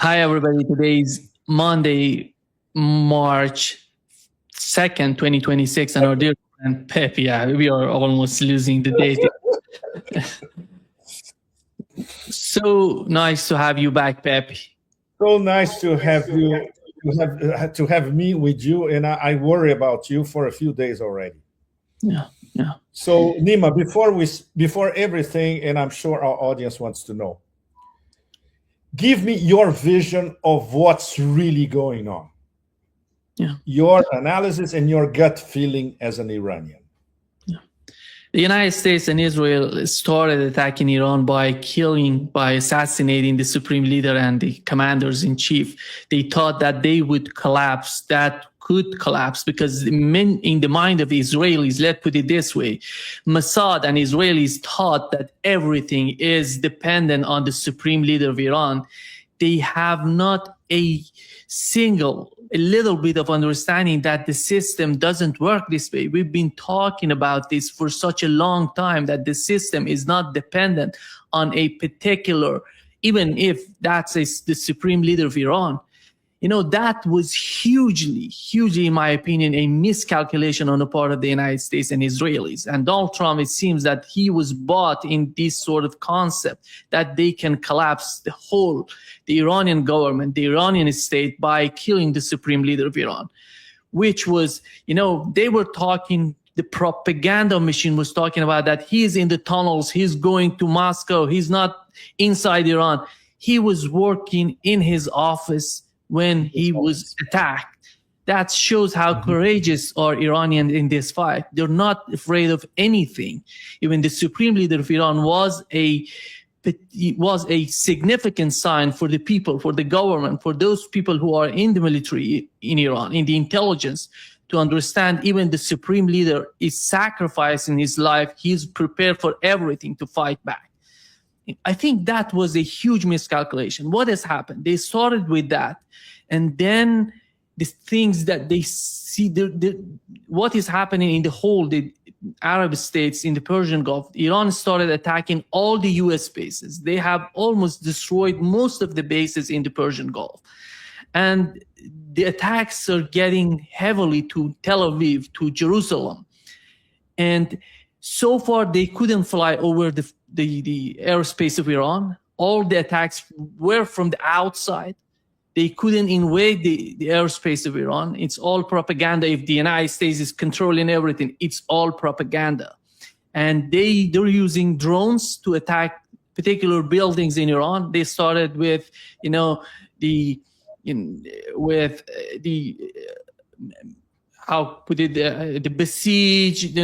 Hi, everybody. Today is Monday, March 2nd, 2026, and our dear friend Pep. Yeah, we are almost losing the date. So nice to have you back, Pep. So nice to have you to have me with you, and I worry about you for a few days already. Yeah, yeah. So Nima, before everything, and I'm sure our audience wants to know, give me your vision of what's really going on, Yeah. your analysis and your gut feeling as an Iranian. The United States and Israel started attacking Iran by assassinating the supreme leader and the commanders in chief. They thought that they would collapse, that could collapse, because in the mind of Israelis, let's put it this way, Mossad and Israelis thought that everything is dependent on the supreme leader of Iran. They have not a little bit of understanding that the system doesn't work this way. We've been talking about this for such a long time, that the system is not dependent on a particular, even if that's the supreme leader of Iran. That was hugely, in my opinion, a miscalculation on the part of the United States and Israelis. And Donald Trump, it seems that he was bought in this sort of concept that they can collapse the Iranian government, the Iranian state, by killing the supreme leader of Iran, which was, they were talking, the propaganda machine was talking about that he's in the tunnels, he's going to Moscow, he's not inside Iran. He was working in his office when he was attacked. That shows how courageous are Iranians in this fight. They're not afraid of anything. Even the supreme leader of Iran was a significant sign for the people, for the government, for those people who are in the military in Iran, in the intelligence, to understand even the supreme leader is sacrificing his life. He's prepared for everything to fight back. I think that was a huge miscalculation. What has happened? They started with that. And then the things that they see, what is happening in the Arab states in the Persian Gulf, Iran started attacking all the US bases. They have almost destroyed most of the bases in the Persian Gulf. And the attacks are getting heavily to Tel Aviv, to Jerusalem. And so far, they couldn't fly over the airspace of Iran. All the attacks were from the outside. They couldn't invade the airspace of Iran. It's all propaganda. If the United States is controlling everything, it's all propaganda. And they're using drones to attack particular buildings in Iran. They started with, how put it, the besieged,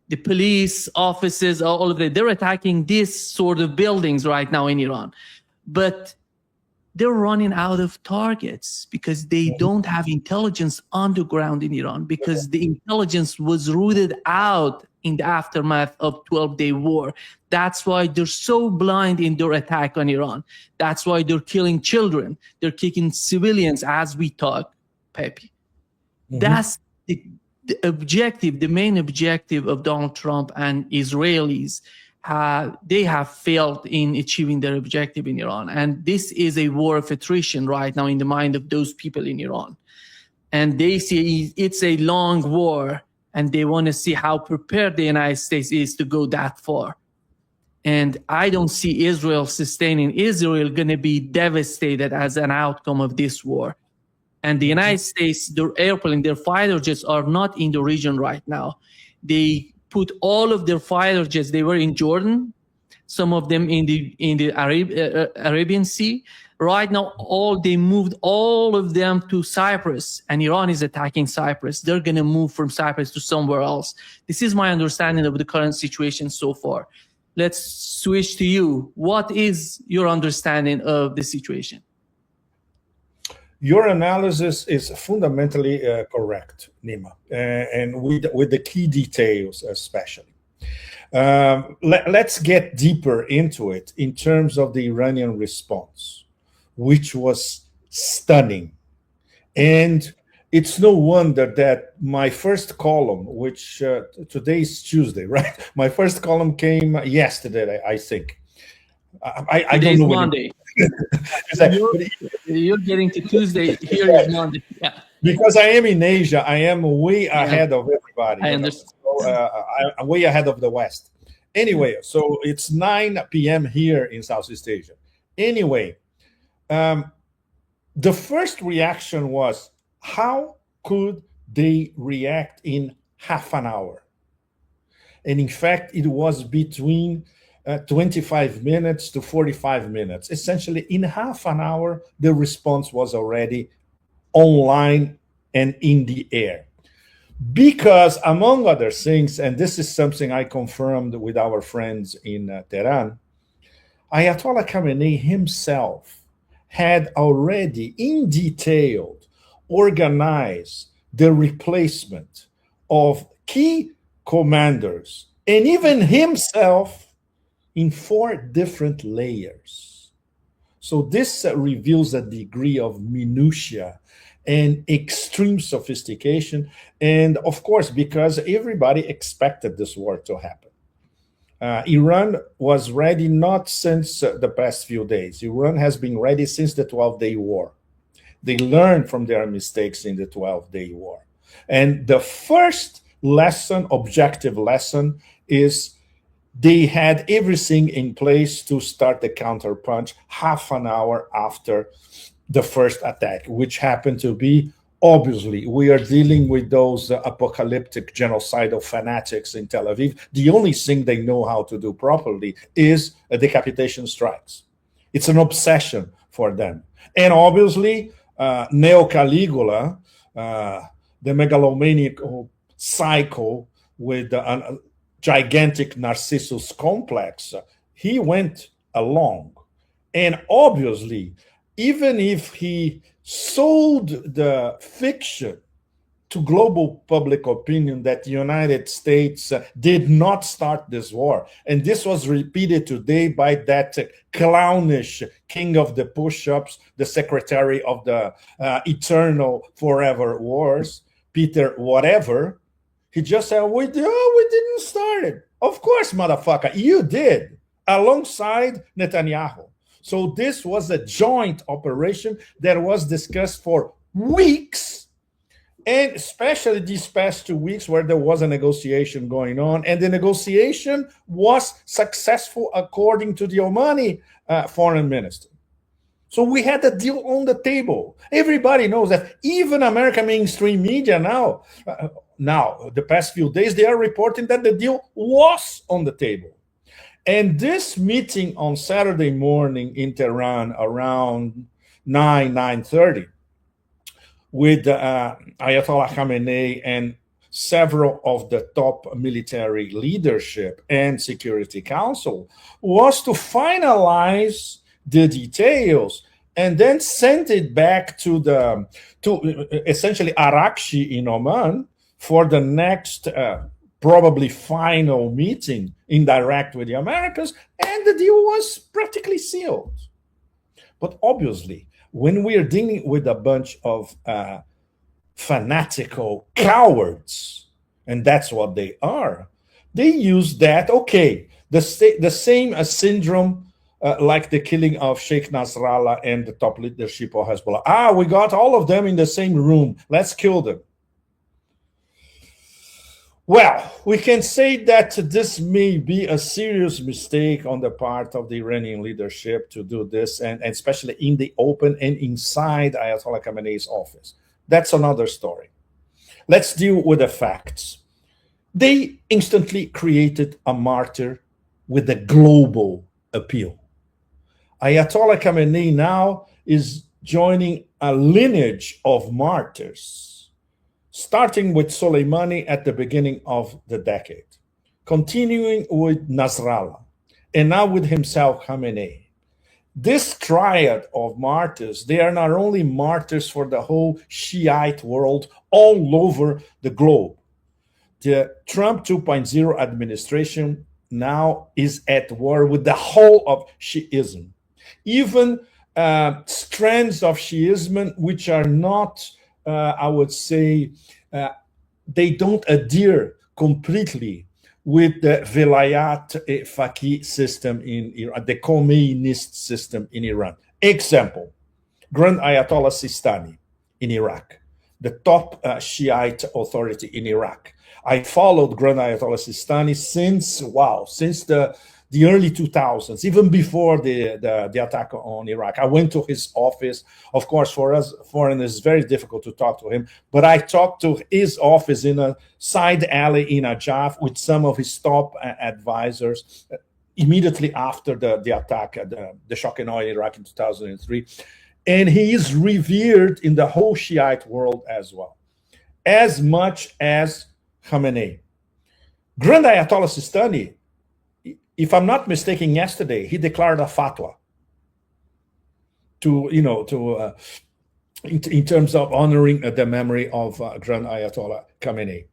the police offices, all of that. They're attacking these sort of buildings right now in Iran. But they're running out of targets because they don't have intelligence on the ground in Iran, because the intelligence was rooted out in the aftermath of 12-day war. That's why they're so blind in their attack on Iran. That's why they're killing children. They're killing civilians as we talk, Pepe. That's the objective, the main objective of Donald Trump and Israelis. They have failed in achieving their objective in Iran. And this is a war of attrition right now in the mind of those people in Iran. And they see it's a long war, and they want to see how prepared the United States is to go that far. And I don't see Israel sustaining. Israel going to be devastated as an outcome of this war. And the United States, their airplane, their fighter jets are not in the region right now. They put all of their fighter jets, they were in Jordan, some of them in the Arabian Sea. Right now, they moved all of them to Cyprus, and Iran is attacking Cyprus. They're going to move from Cyprus to somewhere else. This is my understanding of the current situation so far. Let's switch to you. What is your understanding of the situation? Your analysis is fundamentally correct, Nima, and with the key details especially. Let's get deeper into it in terms of the Iranian response, which was stunning. And it's no wonder that my first column, which today is Tuesday, right? My first column came yesterday, I think. I don't Today's know when Monday. but You're getting to Tuesday. Here is Monday. Yeah, because I am in Asia, I am way yeah. ahead of everybody. I You know, understand. so I'm way ahead of the West. Anyway, so it's 9 p.m. here in Southeast Asia. Anyway, um, the first reaction was, how could they react in half an hour? And in fact, it was between 25 minutes to 45 minutes. Essentially, in half an hour, the response was already online and in the air. Because, among other things, and this is something I confirmed with our friends in Tehran, Ayatollah Khamenei himself had already in detail organized the replacement of key commanders and even himself in 4 different layers. So this reveals a degree of minutia and extreme sophistication. And of course, because everybody expected this war to happen. Iran was ready not since the past few days. Iran has been ready since the 12-day war. They learned from their mistakes in the 12-day war. And the first lesson, objective lesson, is they had everything in place to start the counterpunch half an hour after the first attack, which happened to be, obviously, we are dealing with those apocalyptic genocidal fanatics in Tel Aviv. The only thing they know how to do properly is decapitation strikes. It's an obsession for them. And obviously, Neo Caligula, the megalomaniac psycho with a gigantic Narcissus complex, he went along. And obviously, even if he sold the fiction to global public opinion that the United States did not start this war, and this was repeated today by that clownish king of the push-ups, the secretary of the eternal forever wars, Peter whatever, he just said, we didn't start it. Of course, motherfucker, you did, alongside Netanyahu. So this was a joint operation that was discussed for weeks, and especially these past 2 weeks where there was a negotiation going on, and the negotiation was successful according to the Omani foreign minister. So we had a deal on the table. Everybody knows that. Even American mainstream media now, the past few days, they are reporting that the deal was on the table. And this meeting on Saturday morning in Tehran around 9:30, with Ayatollah Khamenei and several of the top military leadership and Security Council, was to finalize the details and then send it back to essentially Arakshi in Oman for the next probably final meeting indirect with the Americans, and the deal was practically sealed. But obviously, when we are dealing with a bunch of fanatical cowards, and that's what they are, they use that, okay, the same syndrome like the killing of Sheikh Nasrallah and the top leadership of Hezbollah. We got all of them in the same room. Let's kill them. Well, we can say that this may be a serious mistake on the part of the Iranian leadership to do this, and especially in the open and inside Ayatollah Khamenei's office. That's another story. Let's deal with the facts. They instantly created a martyr with a global appeal. Ayatollah Khamenei now is joining a lineage of martyrs, starting with Soleimani at the beginning of the decade, continuing with Nasrallah, and now with himself, Khamenei. This triad of martyrs, they are not only martyrs for the whole Shiite world all over the globe. The Trump 2.0 administration now is at war with the whole of Shiism. Even strands of Shiism which are not, I would say, they don't adhere completely with the Vilayat Faqih system in Iran, the Khomeinist system in Iran. Example, Grand Ayatollah Sistani in Iraq, the top Shiite authority in Iraq. I followed Grand Ayatollah Sistani since the early 2000s, even before the attack on Iraq. I went to his office. Of course, for us foreigners, it's very difficult to talk to him, but I talked to his office in a side alley in Najaf with some of his top advisors immediately after the attack, the shock and awe in Iraq in 2003. And he is revered in the whole Shiite world as well, as much as Khamenei. Grand Ayatollah Sistani, if I'm not mistaken, yesterday he declared a fatwa in terms of honoring the memory of Grand Ayatollah Khamenei.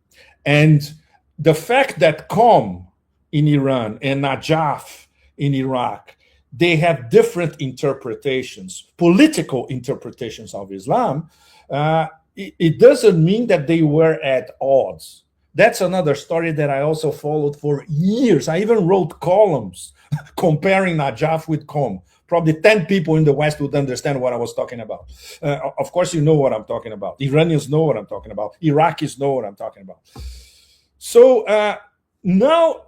And the fact that Qom in Iran and Najaf in Iraq, they have different interpretations, political interpretations of Islam, it doesn't mean that they were at odds. That's another story that I also followed for years. I even wrote columns comparing Najaf with Qom. Probably 10 people in the West would understand what I was talking about. Of course, you know what I'm talking about. Iranians know what I'm talking about. Iraqis know what I'm talking about. So now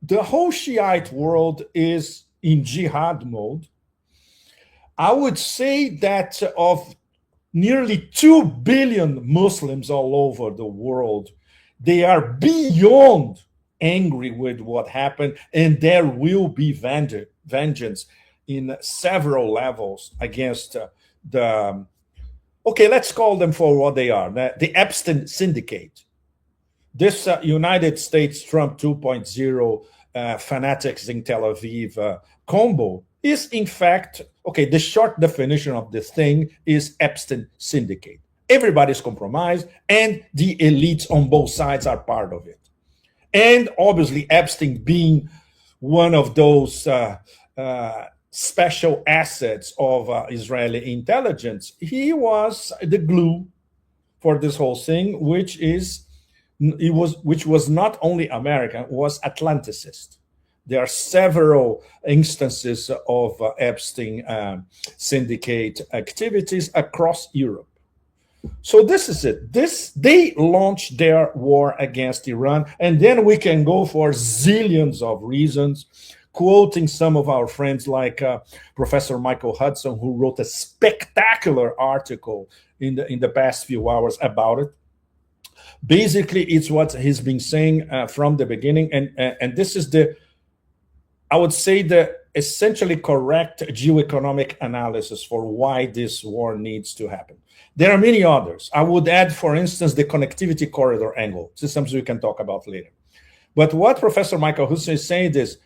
the whole Shiite world is in jihad mode. I would say that of nearly 2 billion Muslims all over the world, they are beyond angry with what happened, and there will be vengeance in several levels against let's call them for what they are, the Epstein Syndicate. This United States Trump 2.0 fanatics in Tel Aviv combo is, in fact, the short definition of this thing is Epstein Syndicate. Everybody's compromised, and the elites on both sides are part of it. And obviously, Epstein being one of those special assets of Israeli intelligence, he was the glue for this whole thing, which was not only American, was Atlanticist. There are several instances of Epstein syndicate activities across Europe. So this is it. They launched their war against Iran, and then we can go for zillions of reasons, quoting some of our friends like Professor Michael Hudson, who wrote a spectacular article in the past few hours about it. Basically, it's what he's been saying from the beginning, and this is I would say, the essentially correct geoeconomic analysis for why this war needs to happen. There are many others. I would add, for instance, the connectivity corridor angle. This is something we can talk about later. But what Professor Michael Hudson is saying is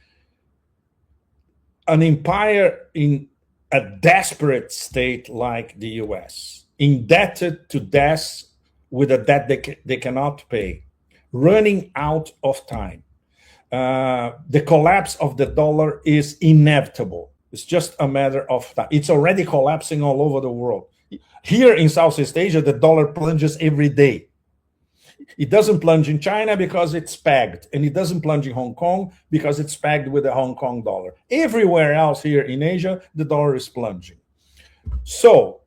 an empire in a desperate state like the US, indebted to death with a debt they cannot pay, running out of time. The collapse of the dollar is inevitable. It's just a matter of time. It's already collapsing all over the world. Here in Southeast Asia, the dollar plunges every day. It doesn't plunge in China because it's pegged, and it doesn't plunge in Hong Kong because it's pegged with the Hong Kong dollar. Everywhere else here in Asia, the dollar is plunging. So,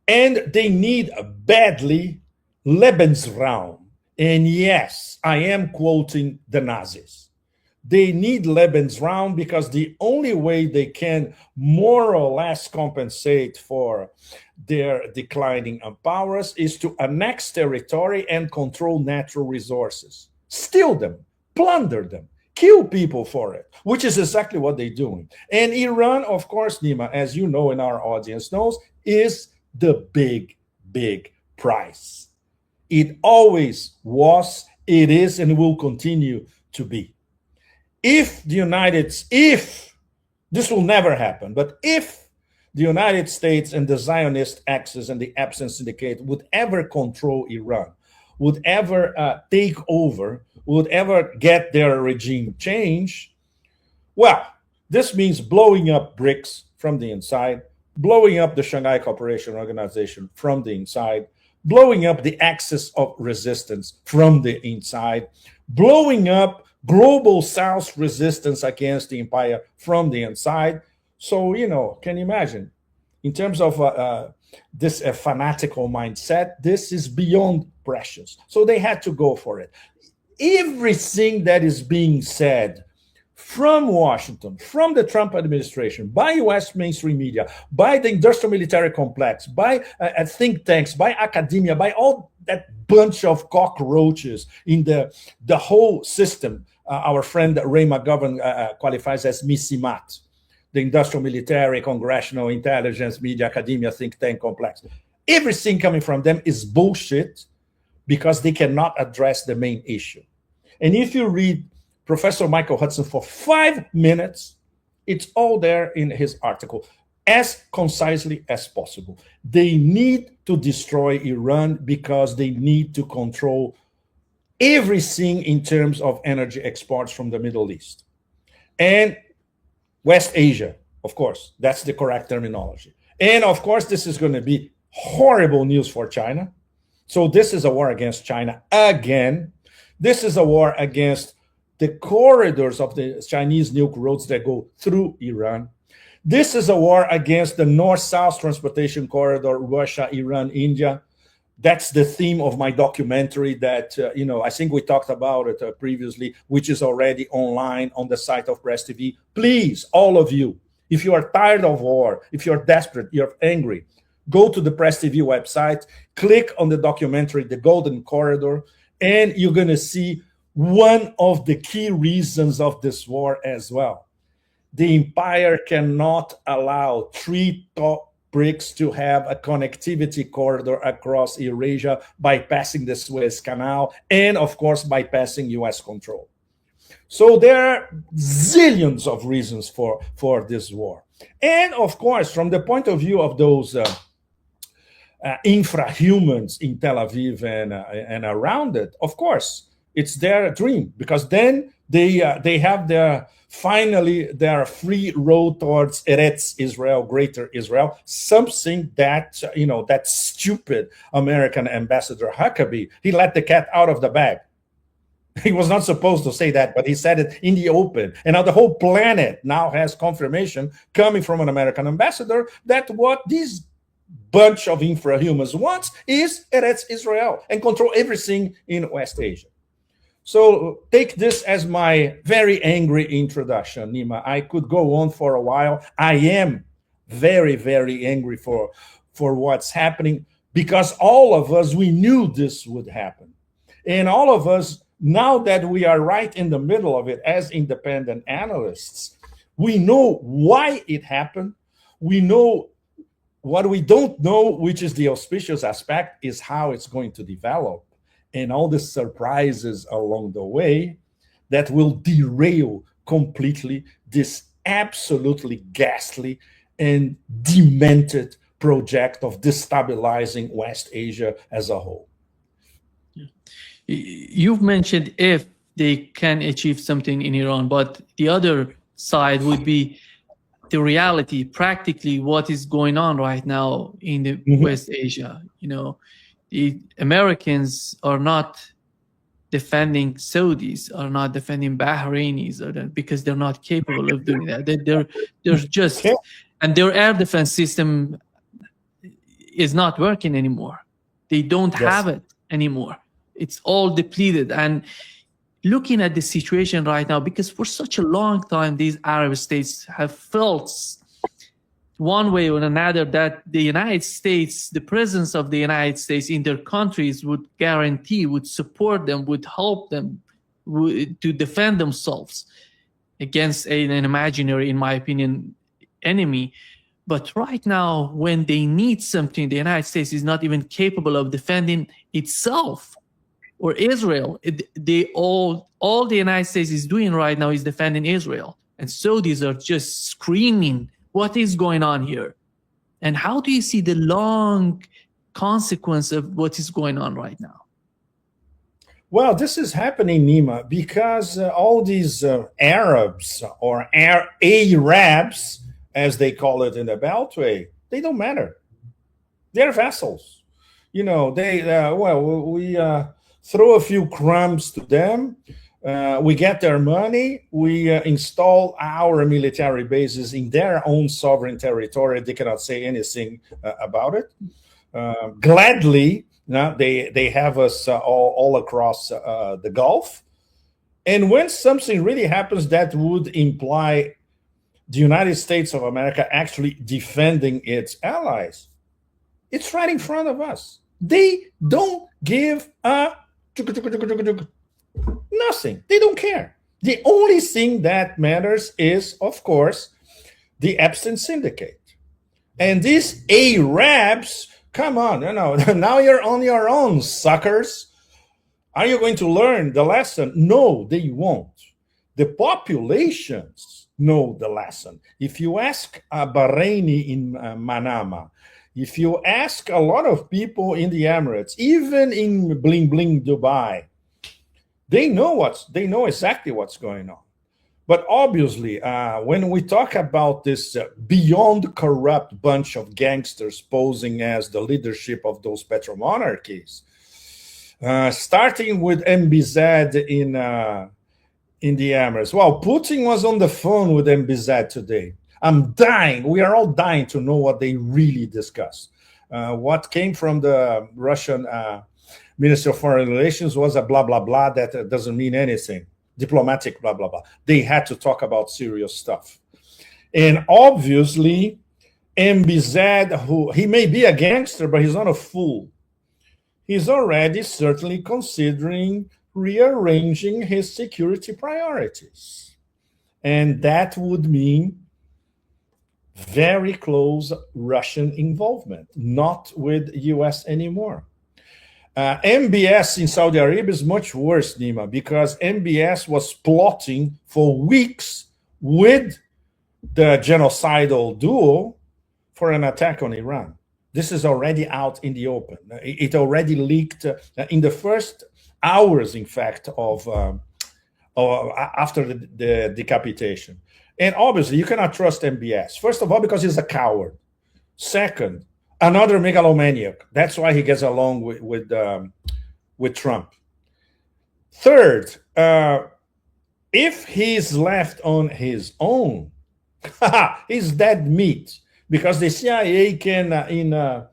and they need badly Lebensraum. And yes, I am quoting the Nazis. They need Lebensraum because the only way they can more or less compensate for their declining powers is to annex territory and control natural resources, steal them, plunder them, kill people for it, which is exactly what they're doing. And Iran, of course, Nima, as you know and our audience knows, is the big, big prize. It always was, it is, and will continue to be. If this will never happen, but if the United States and the Zionist axis and the Epstein Syndicate would ever control Iran, would ever take over, would ever get their regime change, well, this means blowing up BRICS from the inside, blowing up the Shanghai Cooperation Organization from the inside, blowing up the axis of resistance from the inside, blowing up global South resistance against the empire from the inside. So, can you imagine? In terms of this fanatical mindset, this is beyond precious. So they had to go for it. Everything that is being said from Washington, from the Trump administration, by US mainstream media, by the industrial military complex, by think tanks, by academia, by all that bunch of cockroaches in the whole system, our friend Ray McGovern qualifies as MISIMAT, the industrial military, congressional, intelligence, media, academia, think tank complex. Everything coming from them is bullshit because they cannot address the main issue. And if you read Professor Michael Hudson for 5 minutes, it's all there in his article, as concisely as possible. They need to destroy Iran because they need to control everything in terms of energy exports from the Middle East. And West Asia, of course, that's the correct terminology. And of course, this is going to be horrible news for China. So this is a war against China again. This is a war against the corridors of the Chinese nuke roads that go through Iran. This is a war against the north-south transportation corridor, Russia, Iran, India. That's the theme of my documentary that, I think we talked about it previously, which is already online on the site of Press TV. Please, all of you, if you are tired of war, if you're desperate, you're angry, go to the Press TV website, click on the documentary, The Golden Corridor, and you're going to see one of the key reasons of this war as well. The empire cannot allow 3 top BRICS to have a connectivity corridor across Eurasia, bypassing the Suez Canal, and of course, bypassing US control. So there are zillions of reasons for this war. And of course, from the point of view of those infrahumans in Tel Aviv and around it, of course, it's their dream, because then they have finally their free road towards Eretz Israel, Greater Israel, something that, that stupid American ambassador Huckabee, he let the cat out of the bag. He was not supposed to say that, but he said it in the open. And now the whole planet now has confirmation coming from an American ambassador that what these bunch of infrahumans wants is Eretz Israel and control everything in West Asia. So take this as my very angry introduction, Nima. I could go on for a while. I am very, very angry for what's happening, because all of us, we knew this would happen. And all of us, now that we are right in the middle of it as independent analysts, we know why it happened. We know what we don't know, which is the auspicious aspect, is how it's going to develop. And all the surprises along the way that will derail completely this absolutely ghastly and demented project of destabilizing West Asia as a whole. You've mentioned if they can achieve something in Iran, but the other side would be the reality, practically what is going on right now in the West Asia. The Americans are not defending Saudis, are not defending Bahrainis, because they're not capable of doing that. They're just, and their air defense system is not working anymore. They don't have it anymore. It's all depleted. And looking at the situation right now, because for such a long time, these Arab states have felt one way or another that the United States, the presence of the United States in their countries would guarantee, would support them, would help them to defend themselves against an imaginary, in my opinion, enemy. But right now, when they need something, the United States is not even capable of defending itself or Israel. All the United States is doing right now is defending Israel. And Saudis are just screaming, what is going on here? And how do you see the long consequence of what is going on right now? Well, this is happening, Nima, because all these Arabs or Arabs, as they call it in the Beltway, they don't matter. They're vassals. We throw a few crumbs to them. We get their money. We install our military bases in their own sovereign territory. They cannot say anything about it. Gladly, they have us all across the Gulf. And when something really happens that would imply the United States of America actually defending its allies, it's right in front of us. They don't give a nothing. They don't care. The only thing that matters is, of course, the Epstein Syndicate. And these Arabs, come on, now you're on your own, suckers. Are you going to learn the lesson? No, they won't. The populations know the lesson. If you ask a Bahraini in Manama, if you ask a lot of people in the Emirates, even in bling bling Dubai, they know exactly what's going on. But obviously, when we talk about this beyond corrupt bunch of gangsters posing as the leadership of those petromonarchies, starting with MBZ in the Emirates. Well, Putin was on the phone with MBZ today. I'm dying. We are all dying to know what they really discussed. What came from the Russian Minister of Foreign Relations was a blah, blah, blah that doesn't mean anything. Diplomatic blah, blah, blah. They had to talk about serious stuff. And obviously, MBZ, who he may be a gangster, but he's not a fool. He's already certainly considering rearranging his security priorities. And that would mean very close Russian involvement, not with US anymore. MBS in Saudi Arabia is much worse, Nima, because MBS was plotting for weeks with the genocidal duo for an attack on Iran. This is already out in the open. It already leaked in the first hours, in fact, of after the decapitation. And obviously, you cannot trust MBS. First of all, because he's a coward. Second, another megalomaniac. That's why he gets along with Trump. Third, if he's left on his own, he's dead meat. Because the CIA can, I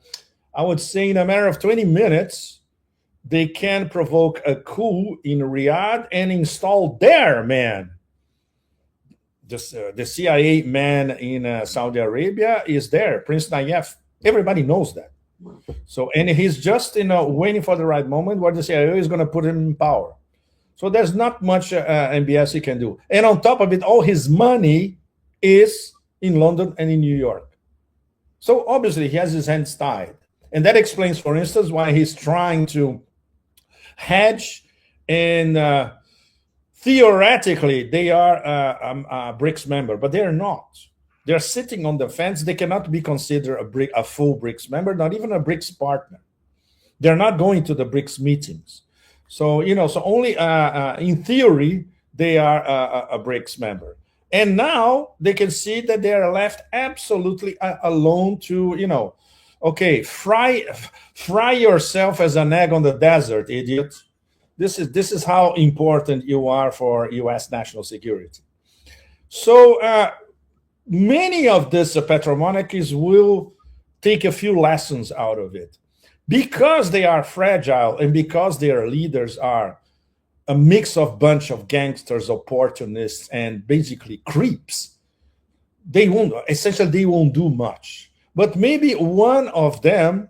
would say, in a matter of 20 minutes, they can provoke a coup in Riyadh and install their man. The CIA man in Saudi Arabia is there, Prince Nayef. Everybody knows that. So, and he's just waiting for the right moment where the CIA is going to put him in power. So there's not much MBS he can do. And on top of it, all his money is in London and in New York. So obviously he has his hands tied. And that explains, for instance, why he's trying to hedge and theoretically, they are a BRICS member, but they're not. They're sitting on the fence. They cannot be considered a full BRICS member, not even a BRICS partner. They're not going to the BRICS meetings. So, so only in theory, they are a BRICS member. And now they can see that they are left absolutely alone to, okay, fry yourself as an egg on the desert, idiot. This is how important you are for U.S. national security. So many of these petromonarchies will take a few lessons out of it. Because they are fragile and because their leaders are a mix of bunch of gangsters, opportunists, and basically creeps, they won't do much. But maybe one of them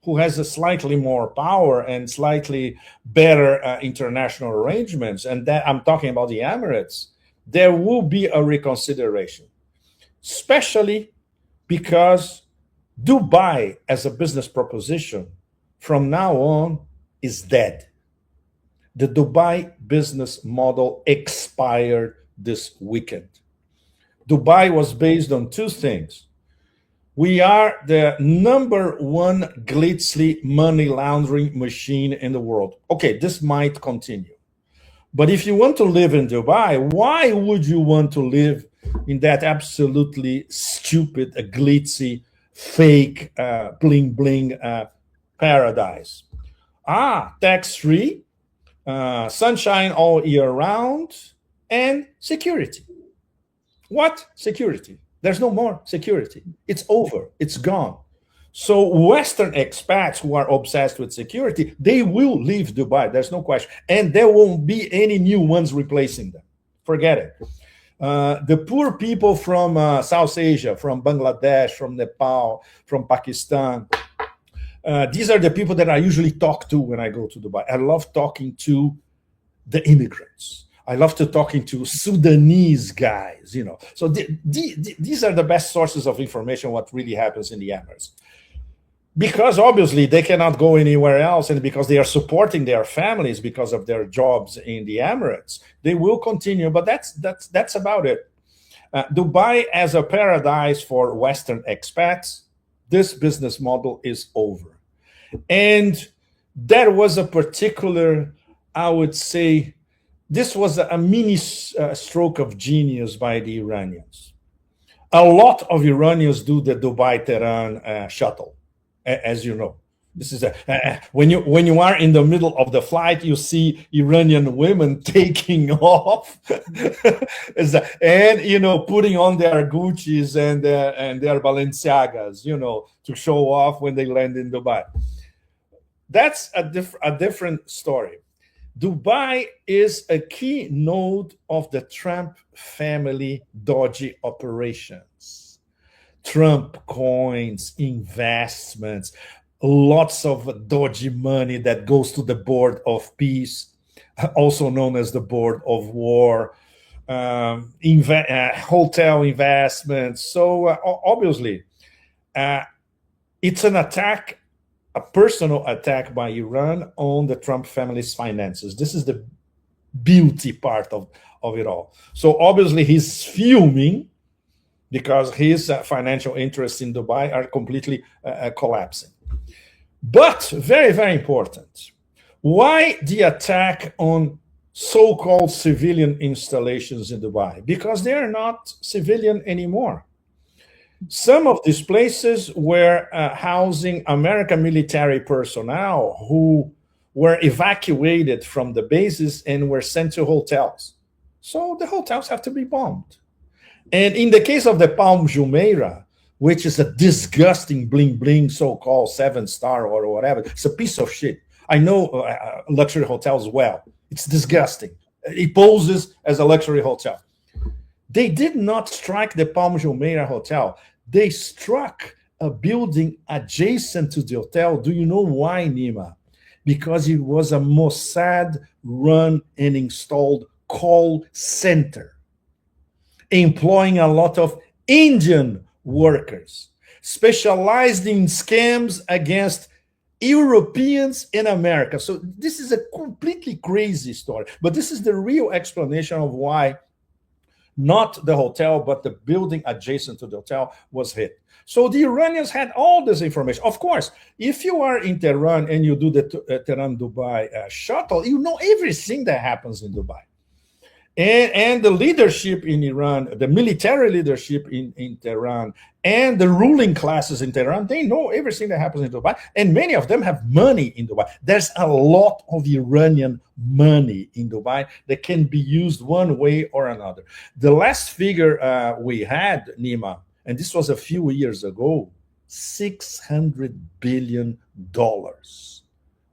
who has a slightly more power and slightly better international arrangements, and that I'm talking about the Emirates, there will be a reconsideration, especially because Dubai as a business proposition from now on is dead. The Dubai business model expired this weekend. Dubai was based on two things. We are the number one glitzy money laundering machine in the world. Okay, this might continue. But if you want to live in Dubai, why would you want to live in that absolutely stupid, glitzy, fake, bling bling paradise? Tax-free, sunshine all year round, and security. What security? There's no more security. It's over. It's gone. So Western expats who are obsessed with security, they will leave Dubai. There's no question. And there won't be any new ones replacing them. Forget it. The poor people from South Asia, from Bangladesh, from Nepal, from Pakistan, these are the people that I usually talk to when I go to Dubai. I love talking to the immigrants. I love to talking to Sudanese guys, you know. So these are the best sources of information, what really happens in the Emirates. Because obviously they cannot go anywhere else, and because they are supporting their families because of their jobs in the Emirates, they will continue. But that's about it. Dubai as a paradise for Western expats, this business model is over. And there was a particular, I would say, this was a mini stroke of genius by the Iranians. A lot of Iranians do the Dubai-Tehran shuttle, as you know. This is when you are in the middle of the flight, you see Iranian women taking off, and you know, putting on their Gucci's and their Balenciagas, you know, to show off when they land in Dubai. That's a different story. Dubai is a key node of the Trump family dodgy operations. Trump coins, investments, lots of dodgy money that goes to the board of peace, also known as the board of war, hotel investments. So obviously, it's an attack, a personal attack by Iran on the Trump family's finances. This is the beauty part of it all. So obviously he's fuming because his financial interests in Dubai are completely collapsing. But very, very important. Why the attack on so-called civilian installations in Dubai? Because they are not civilian anymore. Some of these places were housing American military personnel who were evacuated from the bases and were sent to hotels. So the hotels have to be bombed. And in the case of the Palm Jumeirah, which is a disgusting bling-bling so-called 7-star or whatever, it's a piece of shit. I know luxury hotels well. It's disgusting. It poses as a luxury hotel. They did not strike the Palm Jumeirah hotel. They struck a building adjacent to the hotel. Do you know why, Nima? Because it was a Mossad-run and installed call center, employing a lot of Indian workers, specialized in scams against Europeans in America. So this is a completely crazy story. But this is the real explanation of why not the hotel, but the building adjacent to the hotel was hit. So the Iranians had all this information. Of course, if you are in Tehran and you do the Tehran-Dubai shuttle, you know everything that happens in Dubai. And the leadership in Iran, the military leadership in Tehran, and the ruling classes in Tehran, they know everything that happens in Dubai. And many of them have money in Dubai. There's a lot of Iranian money in Dubai that can be used one way or another. The last figure we had, Nima, and this was a few years ago, $600 billion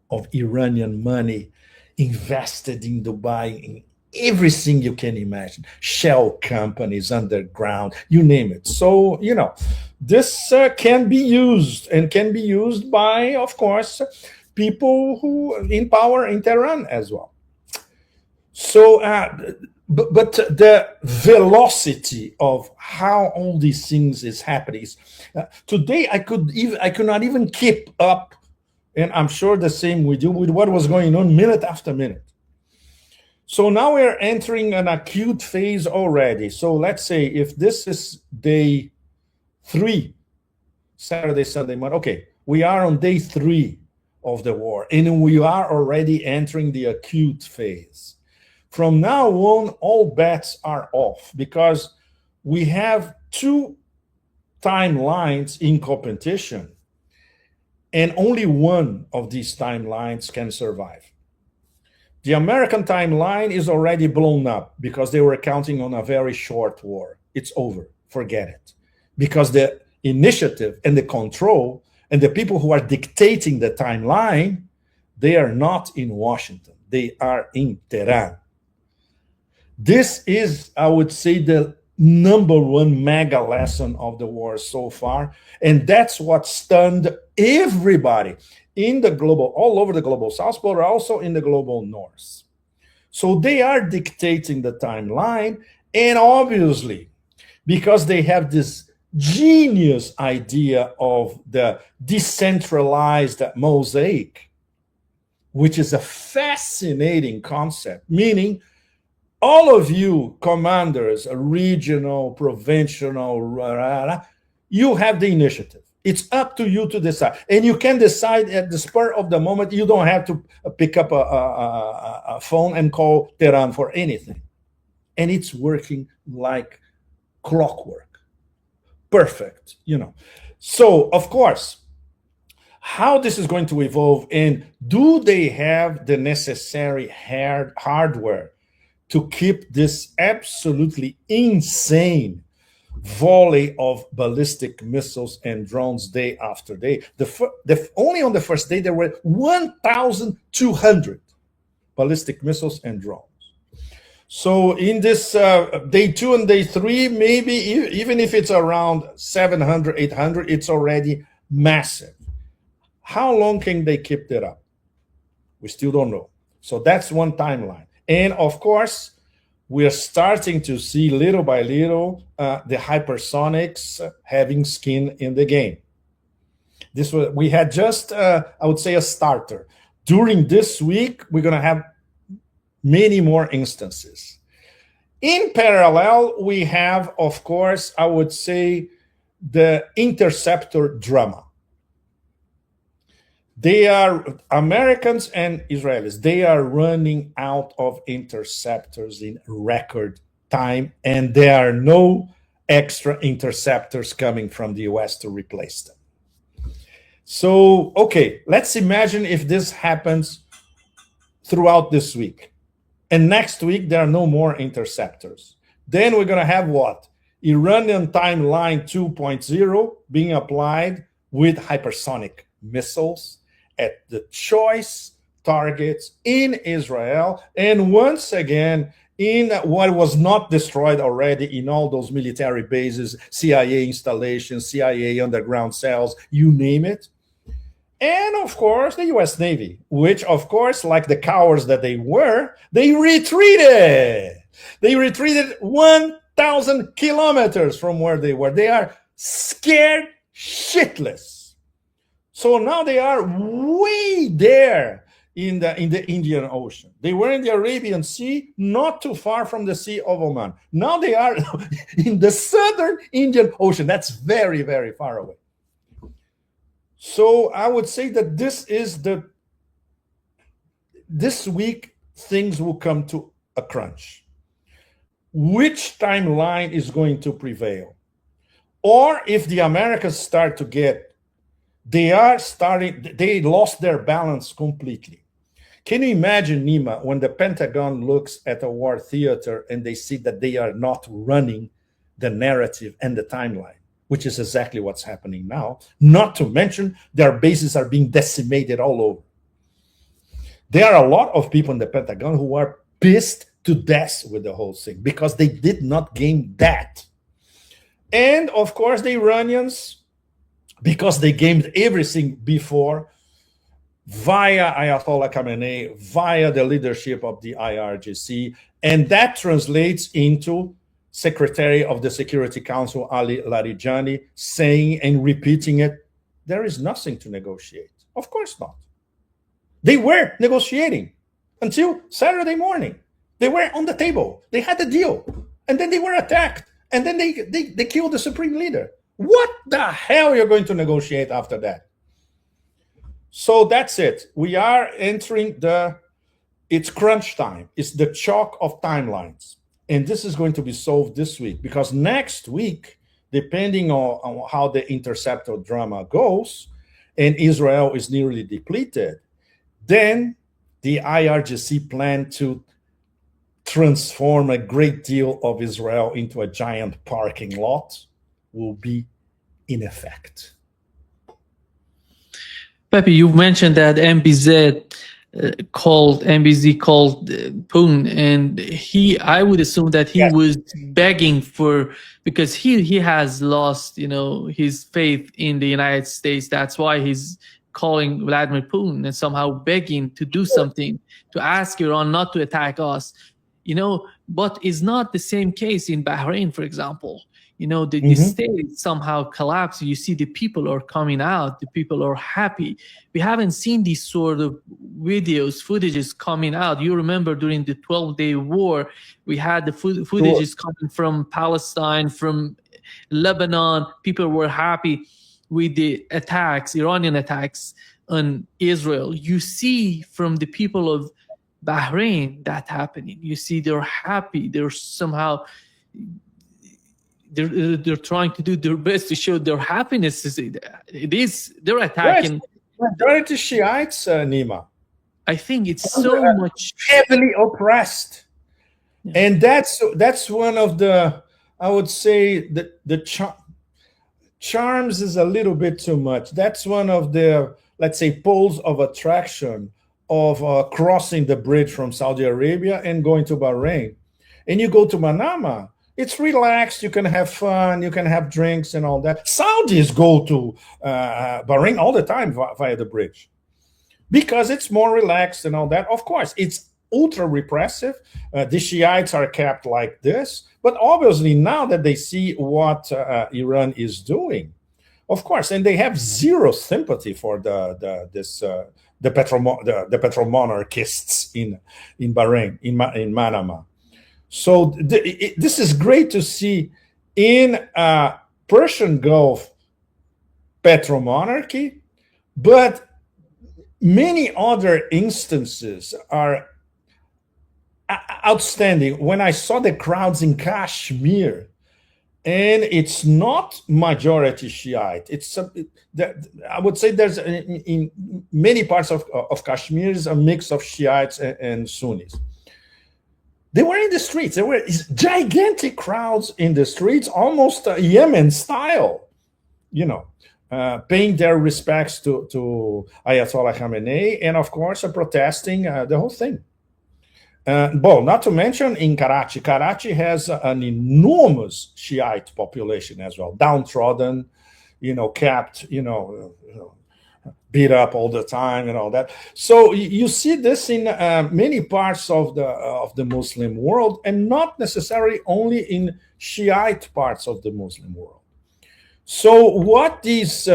of Iranian money invested in Dubai in everything you can imagine, shell companies, underground, you name it. So, you know, this can be used and can be used by, of course, people who in power in Tehran as well. So, but the velocity of how all these things is happening is, today I could not even keep up, and I'm sure the same with you, with what was going on minute after minute. So now we're entering an acute phase already. So let's say if this is day 3, Saturday, Sunday, Monday, okay, we are on day 3 of the war, and we are already entering the acute phase. From now on, all bets are off because we have 2 timelines in competition, and only one of these timelines can survive. The American timeline is already blown up because they were counting on a very short war. It's over. Forget it. Because the initiative and the control and the people who are dictating the timeline, they are not in Washington. They are in Tehran. This is, I would say, the number one mega lesson of the war so far. And that's what stunned everybody in the global, all over the global south, but also in the global north. So they are dictating the timeline. And obviously, because they have this genius idea of the decentralized mosaic, which is a fascinating concept, meaning all of you commanders, regional, provincial, you have the initiative. It's up to you to decide. And you can decide at the spur of the moment. You don't have to pick up a phone and call Tehran for anything. And it's working like clockwork. Perfect, So, of course, how this is going to evolve, and do they have the necessary hardware to keep this absolutely insane volley of ballistic missiles and drones day after day? Only on the first day, there were 1,200 ballistic missiles and drones. So in this day 2 and day 3, maybe even if it's around 700, 800, it's already massive. How long can they keep that up? We still don't know. So that's one timeline. And of course, we are starting to see little by little the hypersonics having skin in the game. We had just, I would say, a starter. During this week, we're going to have many more instances. In parallel, we have, of course, I would say, the interceptor drama. They are, Americans and Israelis, they are running out of interceptors in record time, and there are no extra interceptors coming from the US to replace them. So, okay, let's imagine if this happens throughout this week. And next week, there are no more interceptors. Then we're going to have what? Iranian timeline 2.0 being applied with hypersonic missiles at the choice targets in Israel. And once again, in what was not destroyed already in all those military bases, CIA installations, CIA underground cells, you name it. And of course, the US Navy, which of course, like the cowards that they were, they retreated. They retreated 1,000 kilometers from where they were. They are scared shitless. So now they are way there in the Indian Ocean. They were in the Arabian Sea, not too far from the Sea of Oman. Now they are in the southern Indian Ocean. That's very, very far away. So I would say that this week, things will come to a crunch. Which timeline is going to prevail? Or if the Americans start to they lost their balance completely. Can you imagine, Nima, when the Pentagon looks at a war theater and they see that they are not running the narrative and the timeline, which is exactly what's happening now, not to mention their bases are being decimated all over. There are a lot of people in the Pentagon who are pissed to death with the whole thing because they did not gain that. And of course, the Iranians, because they gained everything before, via Ayatollah Khamenei, via the leadership of the IRGC, and that translates into Secretary of the Security Council, Ali Larijani, saying and repeating it, there is nothing to negotiate. Of course not. They were negotiating until Saturday morning. They were on the table. They had a deal. And then they were attacked. And then they killed the supreme leader. What the hell are you going to negotiate after that? So that's it. We are entering it's crunch time. It's the choke of timelines. And this is going to be solved this week because next week, depending on how the interceptor drama goes and Israel is nearly depleted, then the IRGC plan to transform a great deal of Israel into a giant parking lot will be in effect. Pepe, you mentioned that MBZ called Putin, and I would assume that he Yes. was begging for, because he has lost, his faith in the United States. That's why he's calling Vladimir Putin and somehow begging to do something, to ask Iran not to attack us. But it's not the same case in Bahrain, for example. The state somehow collapsed. You see the people are coming out, the people are happy. We haven't seen these sort of footages coming out. You remember during the 12-day war, we had the footages coming from Palestine, from Lebanon. People were happy with the attacks, Iranian attacks on Israel. You see from the people of Bahrain that happening. You see they're happy. They're somehow... They're trying to do their best to show their happiness. They're attacking. Majority Shiites, Nima. I think it's so much heavily oppressed, and that's one of the, I would say, the charms is a little bit too much. That's one of the, let's say, poles of attraction of crossing the bridge from Saudi Arabia and going to Bahrain. And you go to Manama, it's relaxed. You can have fun. You can have drinks and all that. Saudis go to Bahrain all the time via the bridge because it's more relaxed and all that. Of course, it's ultra repressive. The Shiites are kept like this. But obviously, now that they see what Iran is doing, of course, and they have zero sympathy for the petromonarchists in Bahrain, in Manama. So this is great to see in Persian Gulf petromonarchy, but many other instances are outstanding. When I saw the crowds in Kashmir, and it's not majority Shiite, I would say there's in many parts of Kashmir is a mix of Shiites and Sunnis. They were in the streets. There were gigantic crowds in the streets, almost Yemen style, paying their respects to Ayatollah Khamenei, and of course, protesting the whole thing. Well, not to mention in Karachi. Karachi has an enormous Shiite population as well, downtrodden, capped, beat up all the time and all that. So you see this in many parts of the Muslim world, and not necessarily only in Shiite parts of the Muslim world. So what these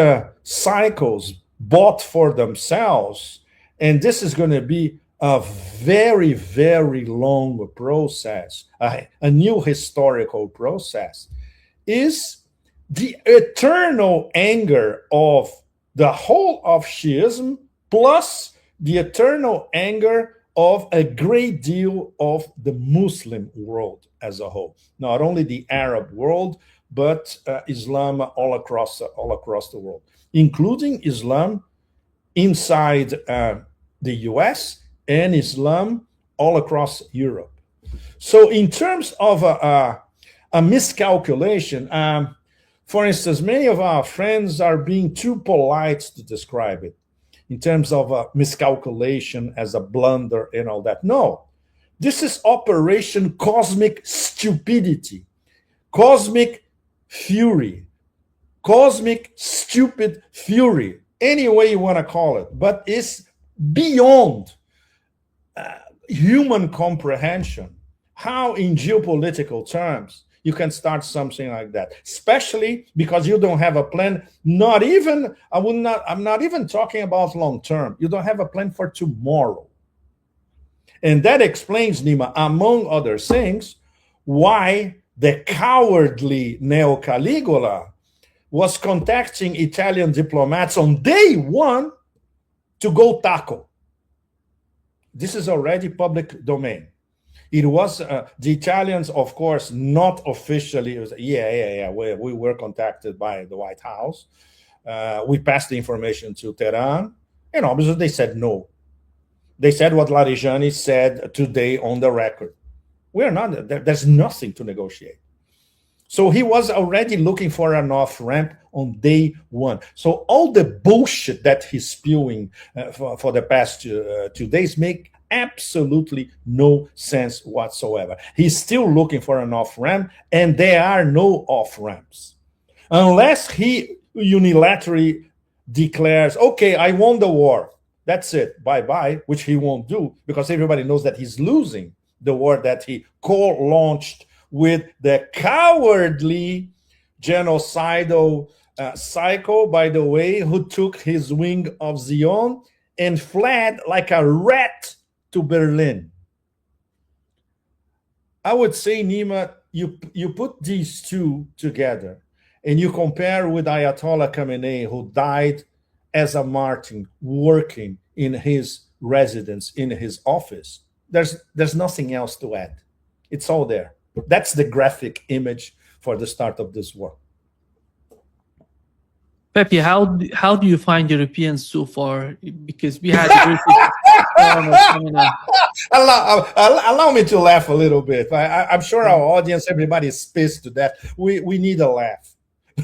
cycles bought for themselves, and this is going to be a very, very long process, a new historical process, is the eternal anger of the whole of Shiism, plus the eternal anger of a great deal of the Muslim world as a whole. Not only the Arab world, but Islam all across the world, including Islam inside the US and Islam all across Europe. So in terms of a miscalculation, for instance, many of our friends are being too polite to describe it in terms of a miscalculation as a blunder and all that. No, this is Operation Cosmic Stupidity, Cosmic Fury, Cosmic Stupid Fury, any way you want to call it, but it's beyond human comprehension. How in geopolitical terms you can start something like that, especially because you don't have a plan. I'm not even talking about long term. You don't have a plan for tomorrow. And that explains, Nima, among other things, why the cowardly Neo Caligula was contacting Italian diplomats on day one to go tackle. This is already public domain. It was the Italians, of course, not officially. It was, we were contacted by the White House. We passed the information to Tehran, and obviously they said no. They said what Larijani said today on the record. We're not, there's nothing to negotiate. So he was already looking for an off-ramp on day one. So all the bullshit that he's spewing for the past 2 days make absolutely no sense whatsoever. He's still looking for an off-ramp, and there are no off-ramps. Unless he unilaterally declares, okay, I won the war. That's it, bye-bye, which he won't do because everybody knows that he's losing the war that he co-launched with the cowardly genocidal psycho, by the way, who took his wing of Zion and fled like a rat to Berlin. I would say, Nima, you put these two together and you compare with Ayatollah Khamenei, who died as a martyr working in his residence, in his office. There's nothing else to add. It's all there. That's the graphic image for the start of this war. Pepe, how do you find Europeans so far? Because we had allow me to laugh a little bit. I'm sure our audience, everybody is pissed to death. We need a laugh.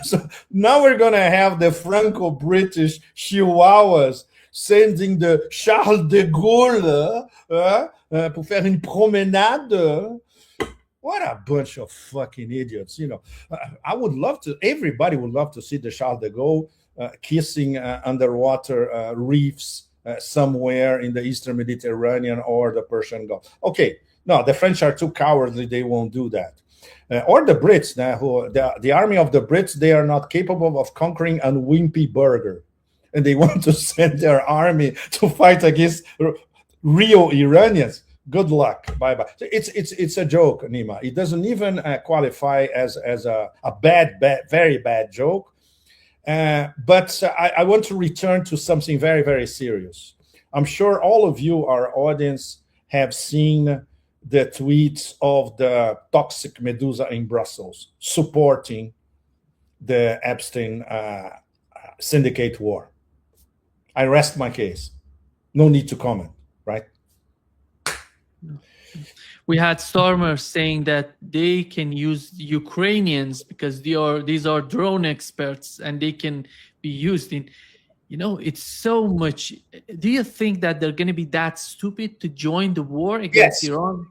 So now we're going to have the Franco-British chihuahuas sending the Charles de Gaulle pour faire une promenade. What a bunch of fucking idiots. You know, I would love to, everybody would love to see the Charles de Gaulle kissing underwater reefs somewhere in the Eastern Mediterranean or the Persian Gulf. Okay, no, the French are too cowardly. They won't do that. Or the Brits, the army of the Brits, they are not capable of conquering a wimpy burger. And they want to send their army to fight against real Iranians. Good luck. Bye-bye. It's a joke, Nima. It doesn't even qualify as a very bad joke. But I want to return to something very, very serious. I'm sure all of you, our audience, have seen the tweets of the toxic Medusa in Brussels supporting the Epstein syndicate war. I rest my case. No need to comment, right? We had Stormers saying that they can use Ukrainians because these are drone experts and they can be used in, you know, it's so much. Do you think that they're going to be that stupid to join the war against Iran?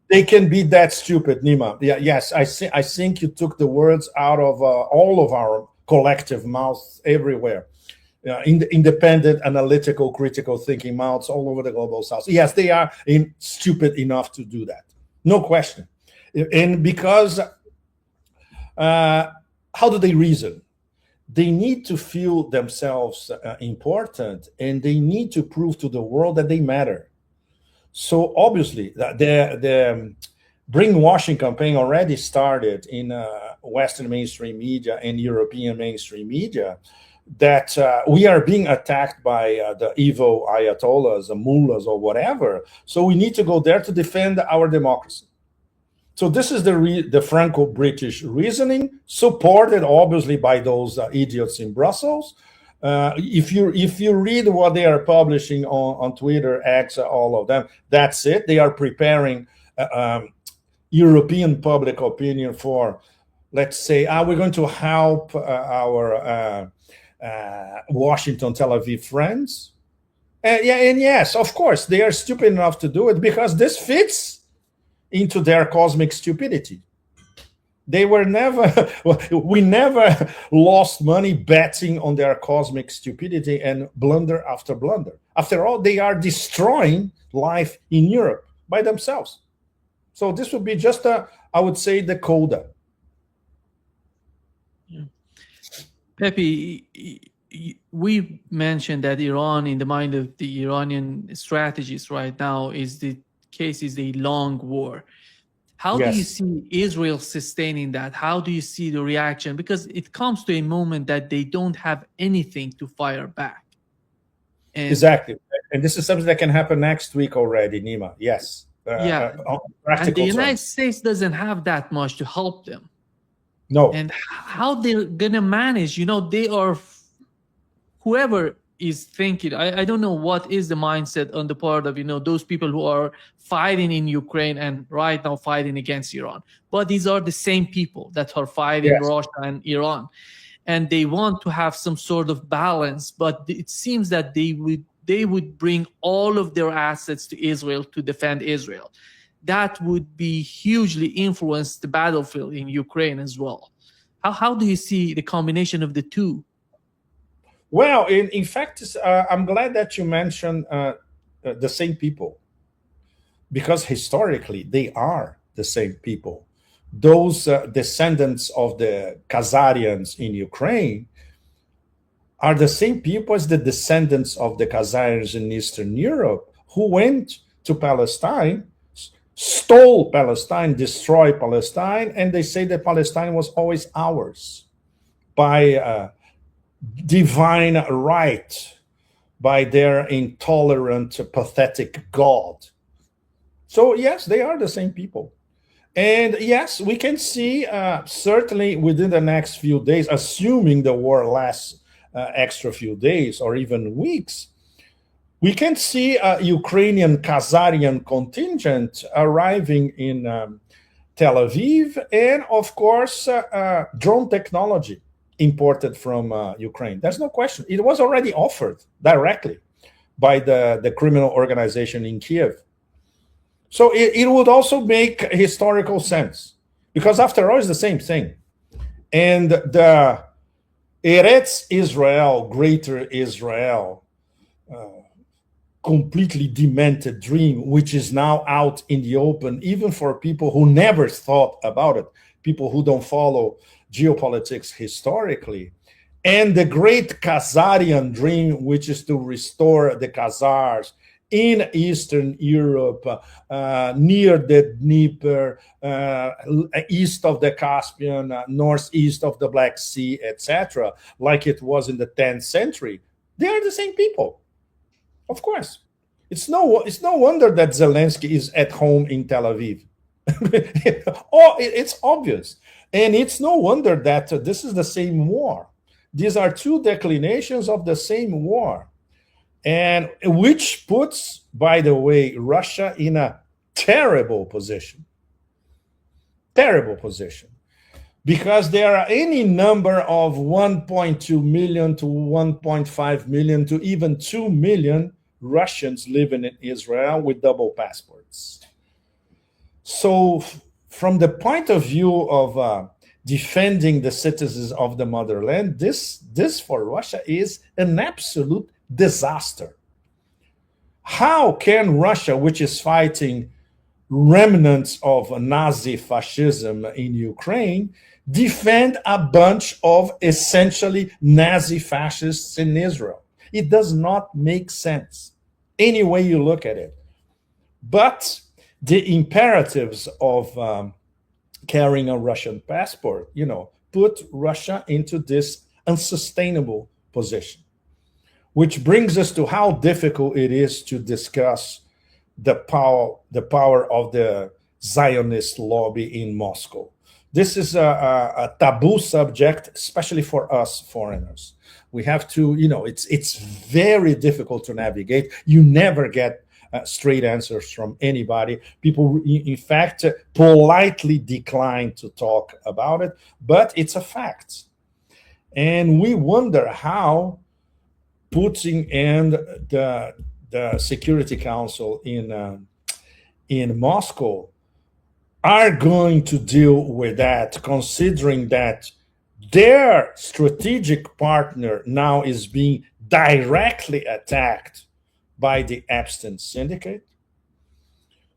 They can be that stupid, Nima. Yeah, yes, I think you took the words out of all of our collective mouths everywhere. Independent, analytical, critical thinking mouths all over the global south. Yes, they are stupid enough to do that. No question. And because how do they reason? They need to feel themselves important, and they need to prove to the world that they matter. So obviously, the brainwashing campaign already started in Western mainstream media and European mainstream media, that we are being attacked by the evil ayatollahs, the mullahs, or whatever. So we need to go there to defend our democracy. So this is the Franco-British reasoning, supported obviously by those idiots in Brussels. If you read what they are publishing on Twitter, X, all of them, that's it. They are preparing European public opinion for, let's say, we're going to help our Washington, Tel Aviv friends. And yes, of course, they are stupid enough to do it because this fits into their cosmic stupidity. They were we never lost money betting on their cosmic stupidity and blunder after blunder. After all, they are destroying life in Europe by themselves. So this would be just I would say, the coda. Yeah. Pepe, we mentioned that Iran, in the mind of the Iranian strategists right now, is a long war. How do you see Israel sustaining that? How do you see the reaction? Because it comes to a moment that they don't have anything to fire back. Exactly. And this is something that can happen next week already, Nima. Yes. And the United States doesn't have that much to help them. No. And how they're going to manage, they are, whoever is thinking. I don't know what is the mindset on the part of those people who are fighting in Ukraine and right now fighting against Iran. But these are the same people that are fighting Yes. Russia and Iran, and they want to have some sort of balance. But it seems that they would bring all of their assets to Israel to defend Israel. That would be hugely influence the battlefield in Ukraine as well. How do you see the combination of the two? Well, in fact, I'm glad that you mentioned the same people, because historically they are the same people. Those descendants of the Khazarians in Ukraine are the same people as the descendants of the Khazarians in Eastern Europe, who went to Palestine, stole Palestine, destroyed Palestine, and they say that Palestine was always ours by divine right, by their intolerant, pathetic God. So, yes, they are the same people. And yes, we can see certainly within the next few days, assuming the war lasts extra few days or even weeks, we can see a Ukrainian Khazarian contingent arriving in Tel Aviv, and of course, drone technology imported from Ukraine. There's no question. It was already offered directly by the criminal organization in Kiev. So it would also make historical sense, because after all, it's the same thing. And the Eretz Israel, Greater Israel, completely demented dream, which is now out in the open, even for people who never thought about it, people who don't follow geopolitics historically, and the great Khazarian dream, which is to restore the Khazars in Eastern Europe, near the Dnieper, east of the Caspian, northeast of the Black Sea, etc., like it was in the 10th century. They are the same people. Of course. It's no wonder that Zelensky is at home in Tel Aviv. Oh, it's obvious. And it's no wonder that this is the same war. These are two declinations of the same war. And which puts, by the way, Russia in a terrible position. Terrible position. Because there are any number of 1.2 million to 1.5 million to even 2 million Russians living in Israel with double passports. So from the point of view of defending the citizens of the motherland, this for Russia is an absolute disaster. How can Russia, which is fighting remnants of Nazi fascism in Ukraine, defend a bunch of essentially Nazi fascists in Israel? It does not make sense any way you look at it. But the imperatives of carrying a Russian passport, put Russia into this unsustainable position, which brings us to how difficult it is to discuss the power of the Zionist lobby in Moscow. This is a taboo subject, especially for us foreigners. We have to, it's very difficult to navigate. You never get straight answers from anybody. People, in fact, politely decline to talk about it, but it's a fact. And we wonder how Putin and the Security Council in Moscow are going to deal with that, considering that their strategic partner now is being directly attacked by the Epstein syndicate.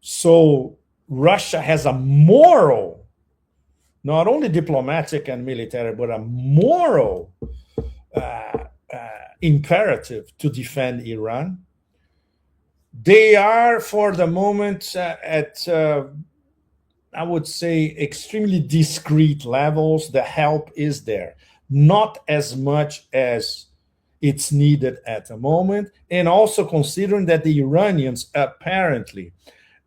So Russia has a moral, not only diplomatic and military, but a moral imperative to defend Iran. They are, for the moment, at I would say, extremely discreet levels. The help is there, not as much as it's needed at the moment. And also considering that the Iranians apparently,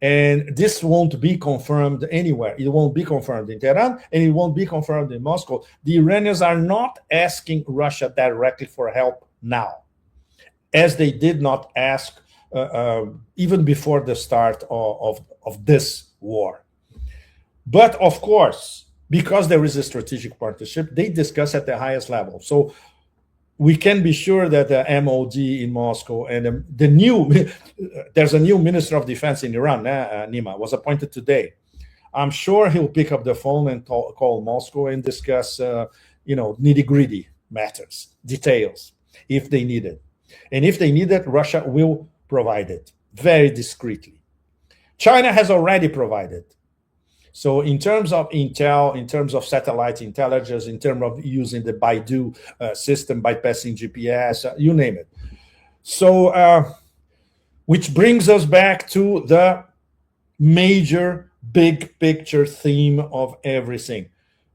and this won't be confirmed anywhere, it won't be confirmed in Tehran, and it won't be confirmed in Moscow. The Iranians are not asking Russia directly for help now. as they did not ask even before the start of this war. But of course, because there is a strategic partnership, they discuss at the highest level. So we can be sure that the MOD in Moscow and there's a new Minister of Defense in Iran, Nima, was appointed today. I'm sure he'll pick up the phone and call Moscow and discuss, nitty-gritty matters, details, if they need it. And if they need it, Russia will provide it very discreetly. China has already provided. So in terms of intel, in terms of satellite intelligence, in terms of using the Baidu system, bypassing GPS, you name it. So, which brings us back to the major big picture theme of everything.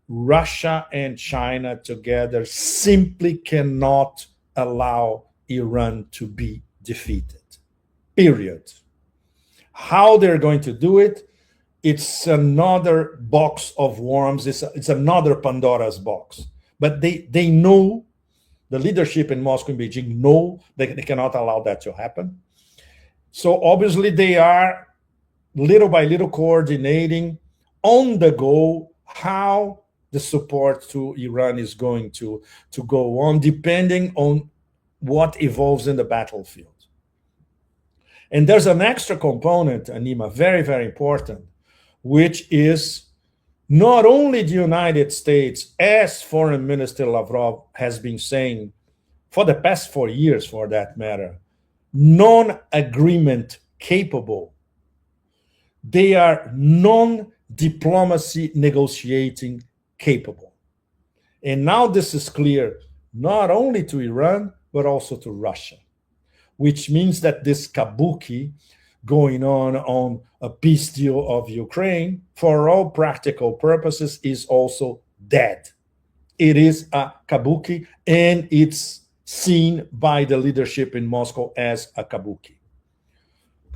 Russia and China together simply cannot allow Iran to be defeated. Period. How they're going to do it, it's another box of worms. It's another Pandora's box. But they know, the leadership in Moscow and Beijing know they cannot allow that to happen. So obviously they are little by little coordinating on the go how the support to Iran is going to go on, depending on what evolves in the battlefield. And there's an extra component, Anima, very, very important, which is not only the United States, as Foreign Minister Lavrov has been saying for the past 4 years, for that matter, non-agreement capable. They are non-diplomacy negotiating capable. And now this is clear not only to Iran, but also to Russia, which means that this kabuki going on a peace deal of Ukraine, for all practical purposes, is also dead. It is a kabuki, and it's seen by the leadership in Moscow as a kabuki.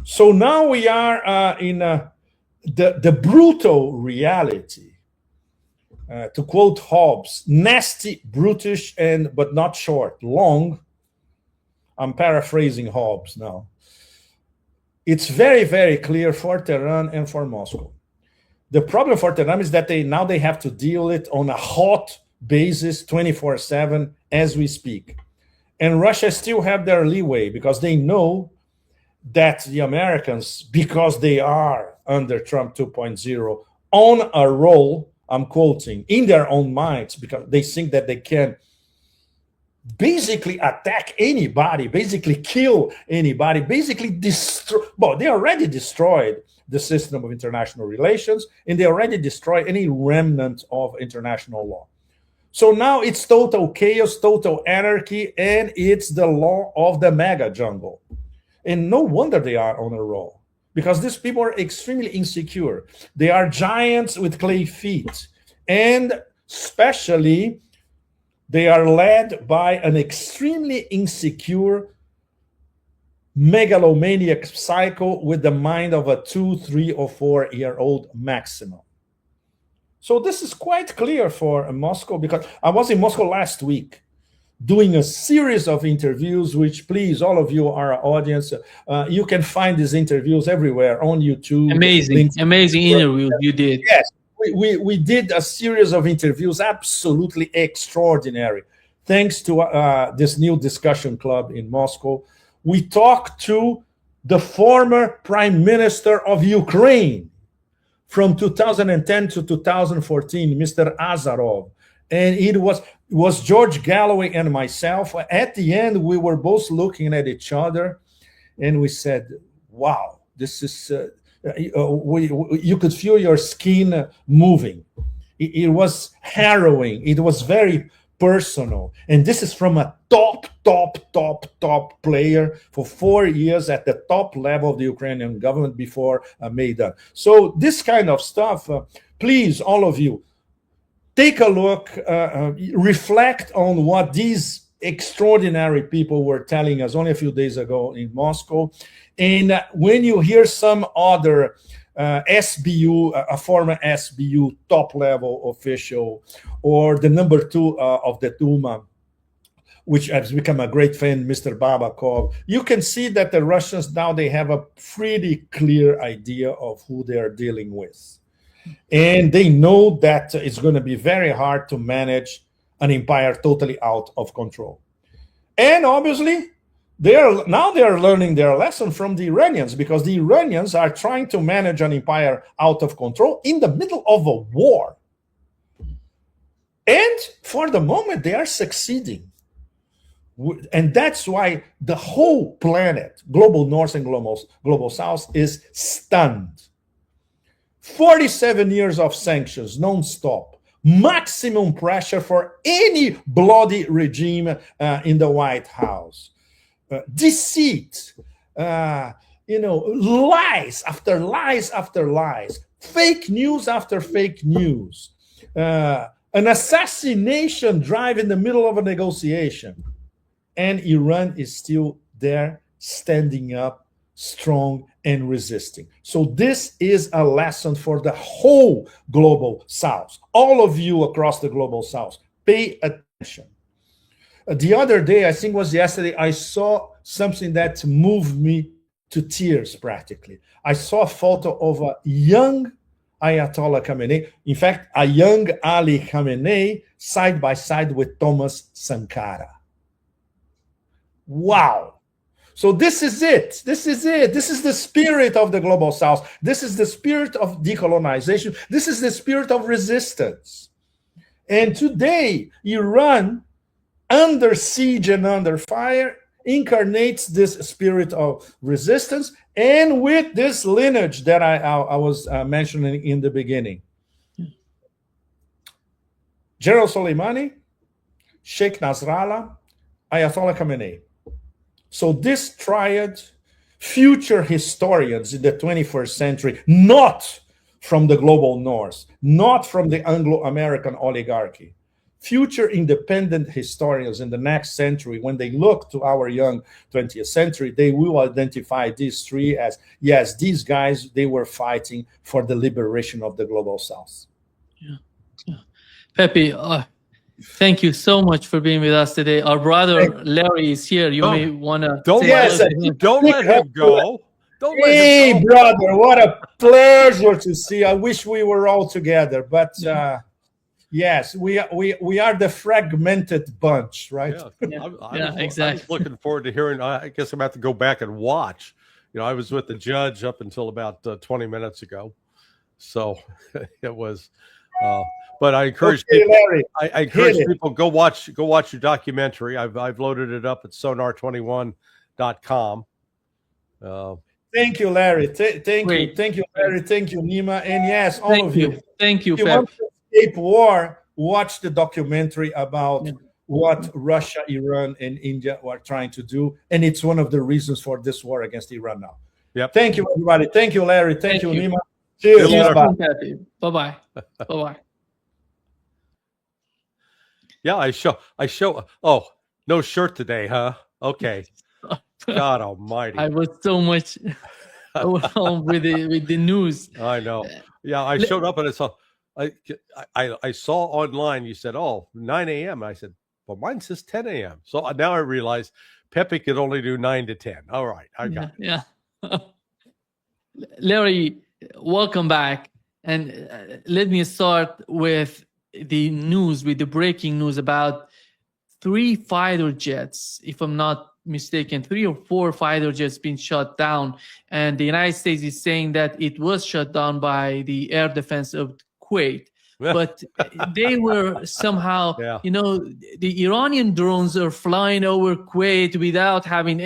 So now we are in the brutal reality. To quote Hobbes, nasty, brutish, but not short, long. I'm paraphrasing Hobbes now. It's very, very clear for Tehran and for Moscow. The problem for Tehran is that they have to deal it on a hot basis 24/7 as we speak. And Russia still have their leeway because they know that the Americans, because they are under Trump 2.0 on a roll, I'm quoting, in their own minds, because they think that they can basically attack anybody, basically kill anybody, basically destroy. Well, they already destroyed the system of international relations, and they already destroyed any remnant of international law. So now it's total chaos, total anarchy, and it's the law of the mega jungle. And no wonder they are on a roll, because these people are extremely insecure. They are giants with clay feet, and especially they are led by an extremely insecure megalomaniac psycho with the mind of a 2, 3, or 4-year-old maximum. So this is quite clear for Moscow, because I was in Moscow last week doing a series of interviews, which, please, all of you, our audience, you can find these interviews everywhere on YouTube. Amazing interviews you did. Yes. We did a series of interviews, absolutely extraordinary. Thanks to this new discussion club in Moscow. We talked to the former Prime Minister of Ukraine from 2010 to 2014, Mr. Azarov. And it was George Galloway and myself. At the end, we were both looking at each other, and we said, wow, this is... you could feel your skin moving. It was harrowing. It was very personal. And this is from a top player for 4 years at the top level of the Ukrainian government before Maidan. So this kind of stuff, please, all of you, take a look, reflect on what these extraordinary people were telling us only a few days ago in Moscow. And when you hear some other SBU, a former SBU top-level official, or the number 2 of the Duma, which has become a great fan, Mr. Babakov, you can see that the Russians now, they have a pretty clear idea of who they are dealing with. And they know that it's going to be very hard to manage an empire totally out of control. And obviously, they are learning their lesson from the Iranians, because the Iranians are trying to manage an empire out of control in the middle of a war. And for the moment, they are succeeding. And that's why the whole planet, global North and global South, is stunned. 47 years of sanctions, non-stop. Maximum pressure for any bloody regime in the White House. Deceit, lies after lies after lies. Fake news after fake news. An assassination drive in the middle of a negotiation. And Iran is still there, standing up, strong and resisting. So this is a lesson for the whole global South. All of you across the global South, pay attention. The other day, I think it was yesterday, I saw something that moved me to tears practically. I saw a photo of a young Ayatollah Khamenei, in fact, a young Ali Khamenei, side by side with Thomas Sankara. Wow. So this is it. This is it. This is the spirit of the global South. This is the spirit of decolonization. This is the spirit of resistance. And today, Iran, under siege and under fire, incarnates this spirit of resistance, and with this lineage that I was mentioning in the beginning. General Soleimani, Sheikh Nasrallah, Ayatollah Khamenei. So this triad, future historians in the 21st century, not from the global North, not from the Anglo-American oligarchy, future independent historians in the next century, when they look to our young 20th century, they will identify these three as, yes, these guys, they were fighting for the liberation of the global South. Yeah. Pepe, thank you so much for being with us today. Our brother Larry is here. You may want to don't let him go. Hey, brother, what a pleasure to see. I wish we were all together, but yes, we are the fragmented bunch, right? Exactly. I was looking forward to hearing. I guess I'm going to have to go back and watch. I was with the judge up until about 20 minutes ago, so it was. But I encourage people. Larry, I encourage people go watch your documentary. I've loaded it up at sonar21.com. Thank you, Larry. Thank you, Larry. Thank you, Nima. And yes, all of you. Thank you, If you want to escape war, watch the documentary about what Russia, Iran, and India are trying to do. And it's one of the reasons for this war against Iran now. Yep. Thank you, everybody. Thank you, Larry. Thank you, Nima. Cheers. Bye-bye. Bye-bye. Bye-bye. Yeah, I show. Oh, no shirt today, huh? Okay. God Almighty! I was so much overwhelmed with the news. I know. Yeah, I showed up and I saw online. You said, "Oh, 9 a.m." I said, "Well, mine says 10 a.m." So now I realize Pepe could only do 9 to 10. All right, I got it. Yeah. Larry, welcome back, and let me start with the news, with the breaking news about 3 fighter jets, if I'm not mistaken, 3 or 4 fighter jets being shot down, and the United States is saying that it was shot down by the air defense of Kuwait, but they were somehow, the Iranian drones are flying over Kuwait without having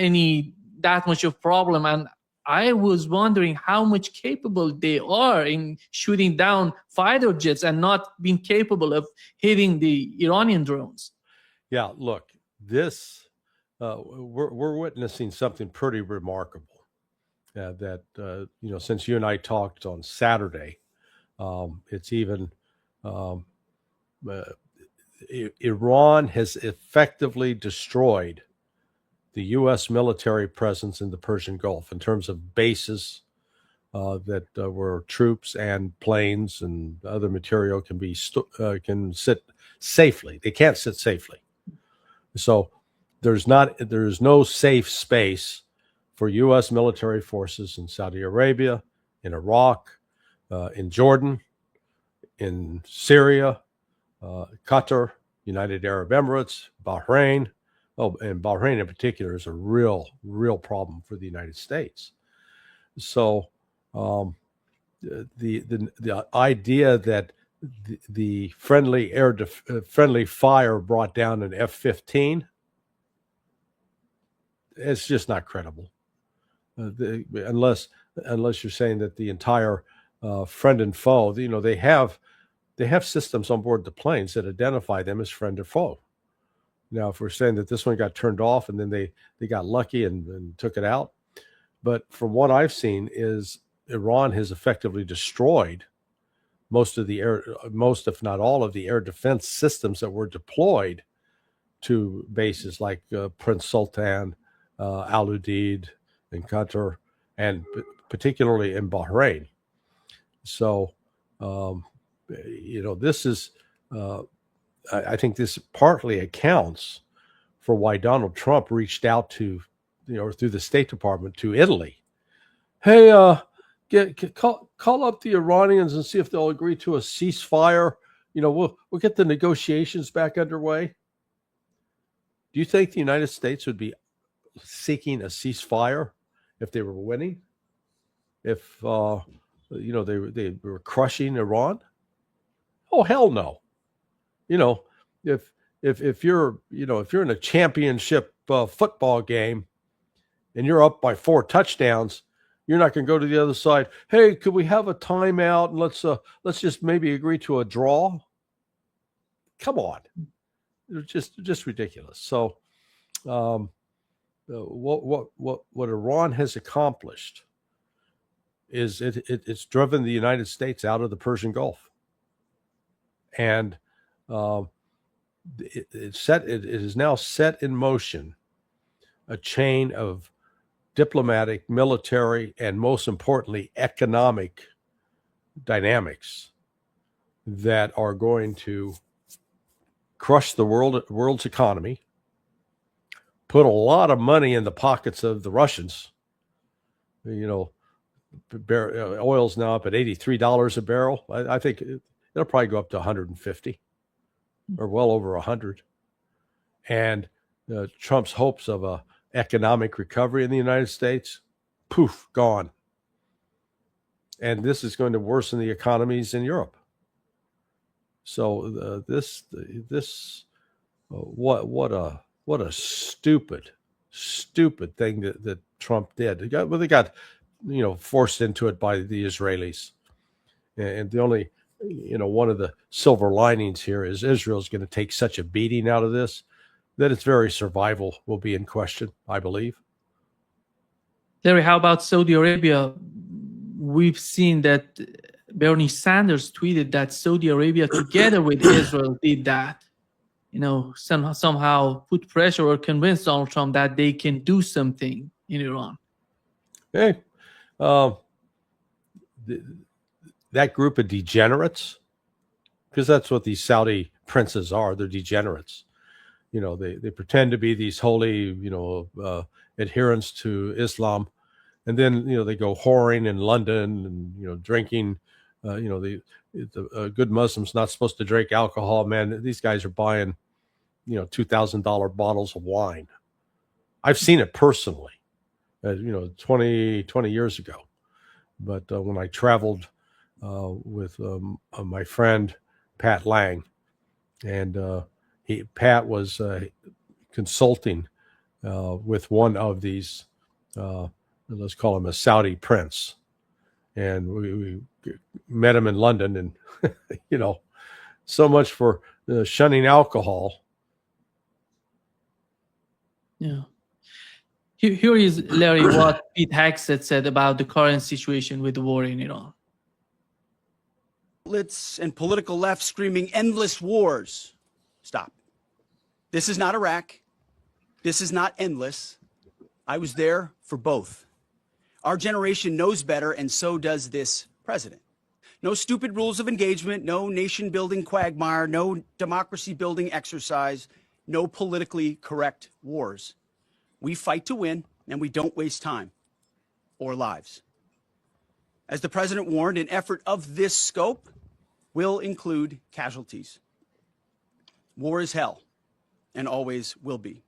that much of problem, and I was wondering how much capable they are in shooting down fighter jets and not being capable of hitting the Iranian drones. Yeah, look, this we're witnessing something pretty remarkable. Since you and I talked on Saturday, it's even Iran has effectively destroyed the U.S. military presence in the Persian Gulf in terms of bases that where troops and planes and other material can sit safely. They can't sit safely. So there's no safe space for U.S. military forces in Saudi Arabia, in Iraq, in Jordan, in Syria, Qatar, United Arab Emirates, Bahrain. Oh, and Bahrain in particular is a real problem for the United States. So the idea that the friendly fire brought down an F-15, it's just not credible. Unless you're saying that the entire friend and foe, they have systems on board the planes that identify them as friend or foe. Now, if we're saying that this one got turned off and then they got lucky and took it out, but from what I've seen is Iran has effectively destroyed most, if not all, of the air defense systems that were deployed to bases like Prince Sultan, Al Udeid in Qatar, and particularly in Bahrain. So, this is, I think this partly accounts for why Donald Trump reached out to, through the State Department to Italy. Hey, call up the Iranians and see if they'll agree to a ceasefire. We'll get the negotiations back underway. Do you think the United States would be seeking a ceasefire if they were winning? If they were crushing Iran? Oh, hell no. If you're in a championship football game and you're up by 4 touchdowns, you're not going to go to the other side. Hey, could we have a timeout and let's just maybe agree to a draw? Come on, it's just ridiculous. So, what Iran has accomplished is it's driven the United States out of the Persian Gulf, and it is now set in motion a chain of diplomatic, military, and most importantly, economic dynamics that are going to crush the world's economy, put a lot of money in the pockets of the Russians. Oil's now up at $83 a barrel. I think it'll probably go up to 150 or well over 100. And Trump's hopes of a economic recovery in the United States, poof, gone. And this is going to worsen the economies in Europe. So what a stupid thing that Trump did. They got forced into it by the Israelis. And the only, one of the silver linings here is Israel's going to take such a beating out of this that its very survival will be in question, I believe. Larry, how about Saudi Arabia? We've seen that Bernie Sanders tweeted that Saudi Arabia, together with Israel, did that. Somehow put pressure or convince Donald Trump that they can do something in Iran. Hey, that group of degenerates, because that's what these Saudi princes are. They're degenerates. They pretend to be these holy, adherents to Islam. And then, they go whoring in London and, drinking, the good Muslim's not supposed to drink alcohol. Man, these guys are buying, $2,000 bottles of wine. I've seen it personally, 20 years ago. But when I traveled with my friend, Pat Lang, and Pat was consulting with one of these, let's call him a Saudi prince. And we met him in London, and, so much for shunning alcohol. Yeah. Here is, Larry, what Pete Hegseth said about the current situation with the war in Iran. And political left screaming endless wars. Stop. This is not Iraq. This is not endless. I was there for both. Our generation knows better, and so does this president. No stupid rules of engagement, no nation-building quagmire, no democracy-building exercise. no politically correct wars. We fight to win, and we don't waste time or lives. As the president warned, an effort of this scope will include casualties. War is hell, and always will be.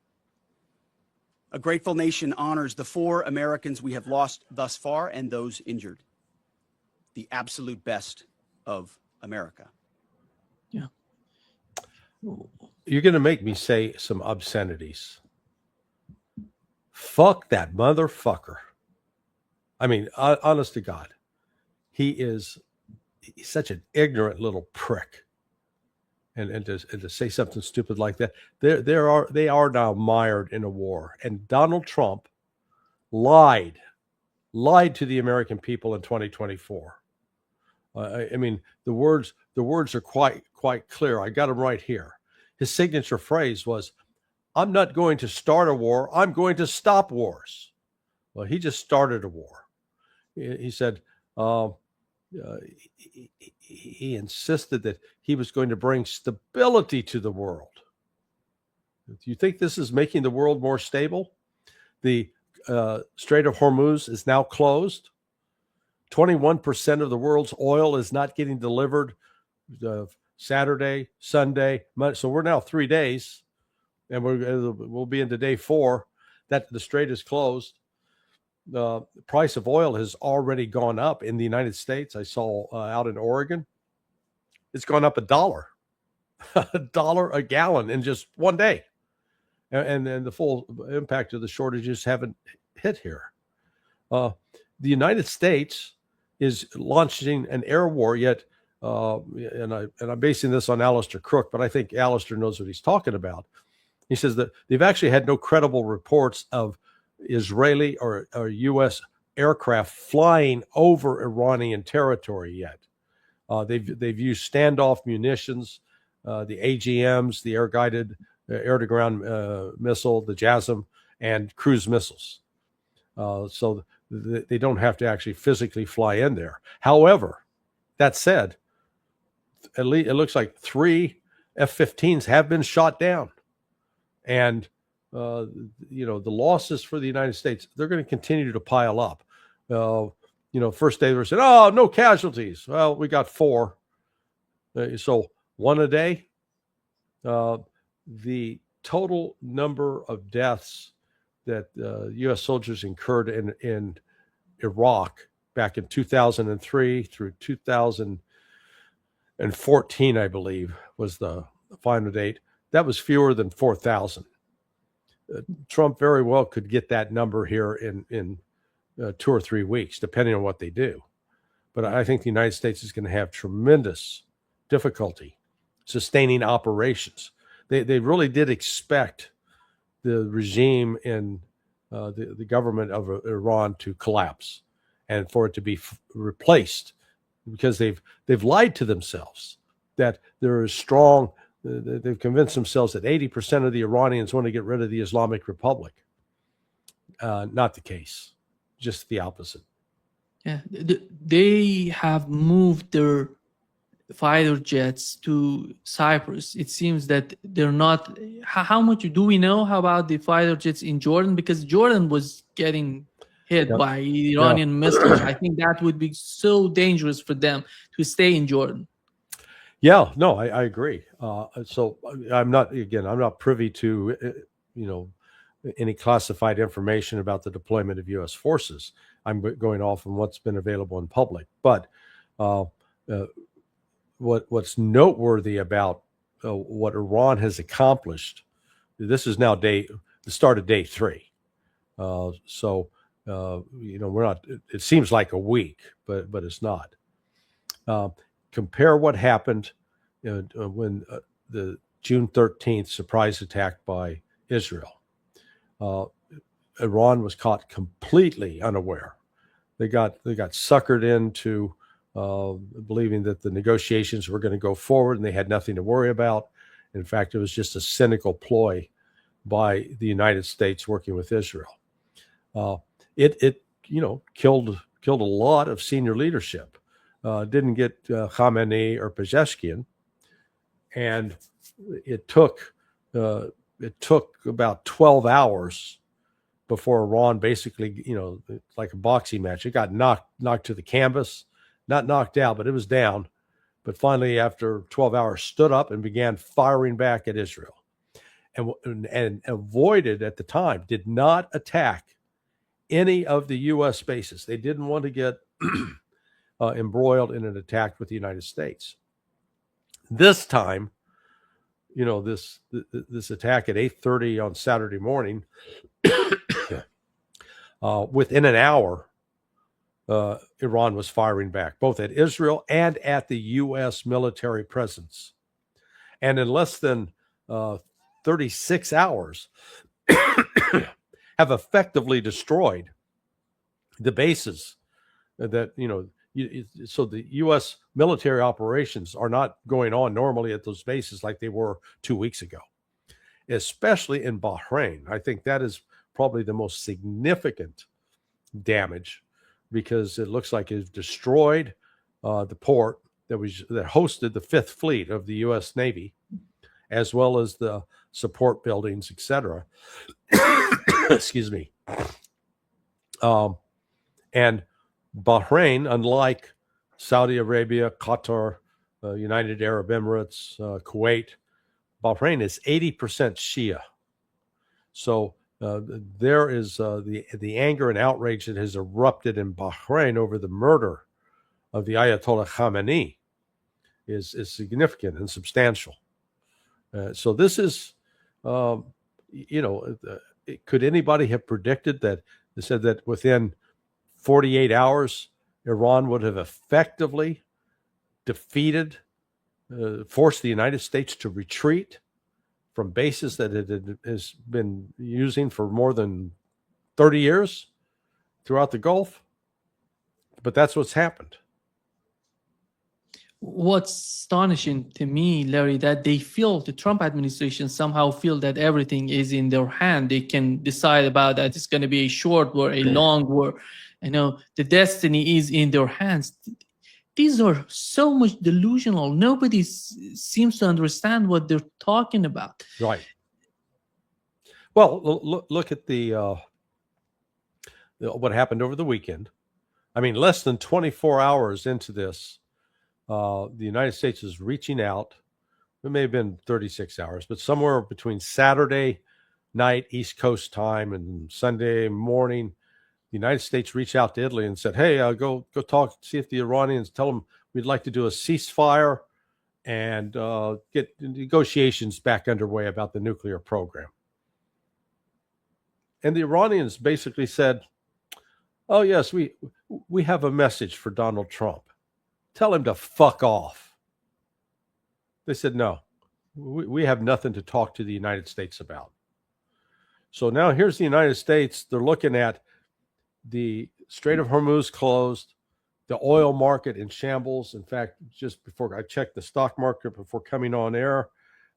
A grateful nation honors the 4 Americans we have lost thus far and those injured. The absolute best of America. Yeah. You're going to make me say some obscenities. Fuck that motherfucker. I mean, honest to God, he's such an ignorant little prick. And to say something stupid like that, they are now mired in a war. And Donald Trump lied to the American people in 2024. I mean, the words are quite clear. I got them right here. His signature phrase was, "I'm not going to start a war. I'm going to stop wars." Well, he just started a war. He said he insisted that he was going to bring stability to the world. Do you think this is making the world more stable? The Strait of Hormuz is now closed. 21% of the world's oil is not getting delivered Saturday, Sunday, Monday. So we're now 3 days, and we'll be into day 4 that the strait is closed. The price of oil has already gone up in the United States. I saw out in Oregon, it's gone up $1, $1 a gallon in just 1 day. And the full impact of the shortages haven't hit here. The United States is launching an air war, yet, and I'm basing this on Alistair Crook, but I think Alistair knows what he's talking about. He says that they've actually had no credible reports of Israeli or U.S. aircraft flying over Iranian territory yet. They've used standoff munitions, the AGMs, the air-guided air-to-ground missile, the JASSM, and cruise missiles. So they don't have to actually physically fly in there. However, that said, at least it looks like 3 F-15s have been shot down. And the losses for the United States, they're going to continue to pile up. First day they said, "Oh, no casualties." Well, we got 4. So 1 a day. The total number of deaths that U.S. soldiers incurred in Iraq back in 2003 through 2014, I believe, was the final date. That was fewer than 4,000. Trump very well could get that number here in 2 or 3 weeks, depending on what they do. But I think the United States is going to have tremendous difficulty sustaining operations. They really did expect the regime in the government of Iran to collapse and for it to be replaced, because they've lied to themselves that there is strong. They've convinced themselves that 80% of the Iranians want to get rid of the Islamic Republic. Not the case, just the opposite. Yeah, they have moved their fighter jets to Cyprus. It seems that they're not. How much do we know about the fighter jets in Jordan? Because Jordan was getting hit by Iranian missiles. I think that would be so dangerous for them to stay in Jordan. Yeah, no, I agree. So I'm not privy to, any classified information about the deployment of U.S. forces. I'm going off on what's been available in public. But what's noteworthy about what Iran has accomplished, this is now the start of day 3. So we're not. It seems like a week, but it's not. Compare what happened when the June 13th surprise attack by Israel. Iran was caught completely unaware. They got suckered into believing that the negotiations were going to go forward and they had nothing to worry about. In fact, it was just a cynical ploy by the United States working with Israel. It killed a lot of senior leadership. Didn't get Khamenei or Pezeshkian, and it took it took about 12 hours before Iran basically, like a boxing match, it got knocked to the canvas, not knocked out, but it was down. But finally, after 12 hours, stood up and began firing back at Israel, and avoided at the time, did not attack any of the U.S. bases. They didn't want to get embroiled in an attack with the United States. This time, this attack at 8:30 on Saturday morning, within an hour, Iran was firing back, both at Israel and at the U.S. military presence. And in less than 36 hours, have effectively destroyed the bases that, so the U.S. military operations are not going on normally at those bases like they were 2 weeks ago, especially in Bahrain. I think that is probably the most significant damage, because it looks like it's destroyed the port that hosted the Fifth Fleet of the U.S. Navy, as well as the support buildings, etc. Excuse me. And Bahrain, unlike Saudi Arabia, Qatar, United Arab Emirates, Kuwait, Bahrain is 80% Shia. So there is the anger and outrage that has erupted in Bahrain over the murder of the Ayatollah Khamenei is significant and substantial. So this is, could anybody have predicted that? They said that within 48 hours, Iran would have effectively defeated, forced the United States to retreat from bases that it has been using for more than 30 years throughout the Gulf. But that's what's happened. What's astonishing to me, Larry, that they feel, the Trump administration somehow feel that everything is in their hand. They can decide about that it's going to be a short war, a long war. The destiny is in their hands. These are so much delusional. Nobody seems to understand what they're talking about. Right. Well, look at what happened over the weekend. I mean, less than 24 hours into this, the United States is reaching out. It may have been 36 hours, but somewhere between Saturday night, East Coast time, and Sunday morning, the United States reached out to Italy and said, hey, go talk, see if the Iranians, tell them we'd like to do a ceasefire and get negotiations back underway about the nuclear program. And the Iranians basically said, oh, yes, we have a message for Donald Trump. Tell him to fuck off. They said, no, we have nothing to talk to the United States about. So now here's the United States. They're looking at the Strait of Hormuz closed, the oil market in shambles. In fact, just before I checked the stock market before coming on air,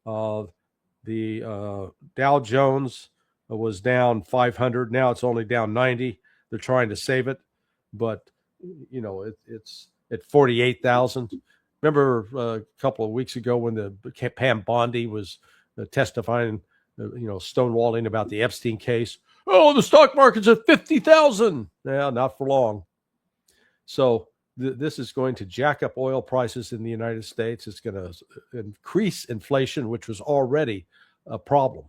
the Dow Jones was down 500. Now it's only down 90. They're trying to save it, but it's at 48,000. Remember a couple of weeks ago when the Pam Bondi was testifying, stonewalling about the Epstein case. Oh, the stock market's at 50,000. Yeah, not for long. So this is going to jack up oil prices in the United States. It's going to increase inflation, which was already a problem.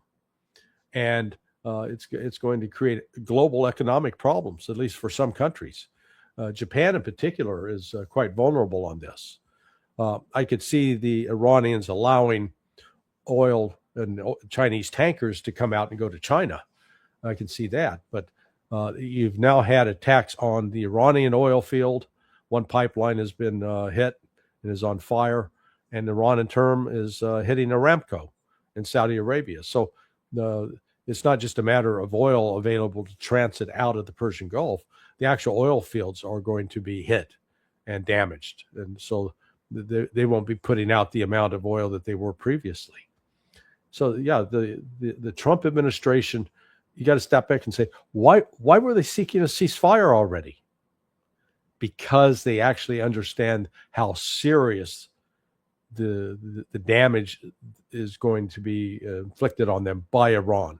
And it's going to create global economic problems, at least for some countries. Japan in particular is quite vulnerable on this. I could see the Iranians allowing oil and Chinese tankers to come out and go to China. I can see that. But you've now had attacks on the Iranian oil field. One pipeline has been hit and is on fire. And Iran, in turn, is hitting Aramco in Saudi Arabia. So it's not just a matter of oil available to transit out of the Persian Gulf. The actual oil fields are going to be hit and damaged. And so they won't be putting out the amount of oil that they were previously. So, yeah, the Trump administration, you got to step back and say, why were they seeking a ceasefire already? Because they actually understand how serious the damage is going to be inflicted on them by Iran,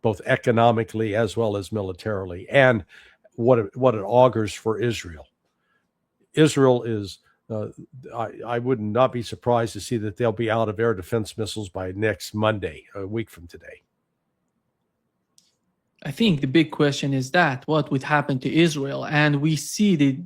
both economically as well as militarily, and what it augurs for Israel. Israel is, I would not be surprised to see that they'll be out of air defense missiles by next Monday, a week from today. I think the big question is that what would happen to Israel? And we see the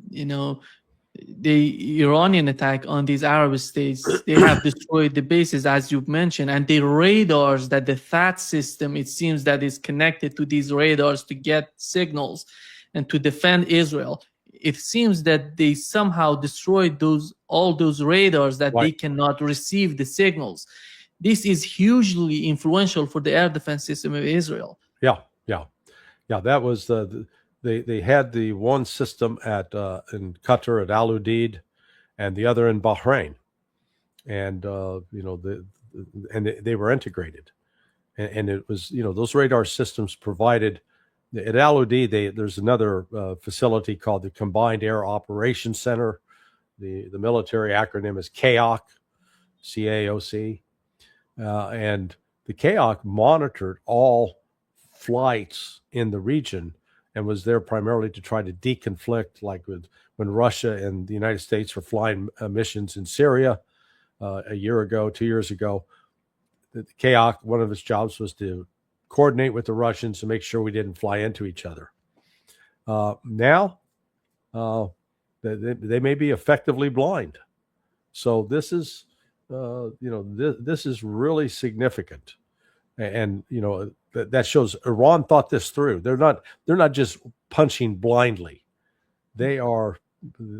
Iranian attack on these Arab states. They have destroyed the bases, as you've mentioned, and the radars that the THAAD system, it seems that is connected to these radars to get signals and to defend Israel. It seems that they somehow destroyed all those radars that Right. they cannot receive the signals. This is hugely influential for the air defense system of Israel. Yeah. That was they had the one system in Qatar at Al Udeid, and the other in Bahrain, and they were integrated, and it was those radar systems provided. At Al Udeid, there's another facility called the Combined Air Operations Center. The military acronym is CAOC, CAOC, and the CAOC monitored all flights in the region and was there primarily to try to deconflict, like when Russia and the United States were flying missions in Syria a year ago, 2 years ago. The CAOC, one of its jobs was to coordinate with the Russians to make sure we didn't fly into each other. Now, they may be effectively blind. So this is, this is really significant, and that shows Iran thought this through. They're not just punching blindly. They are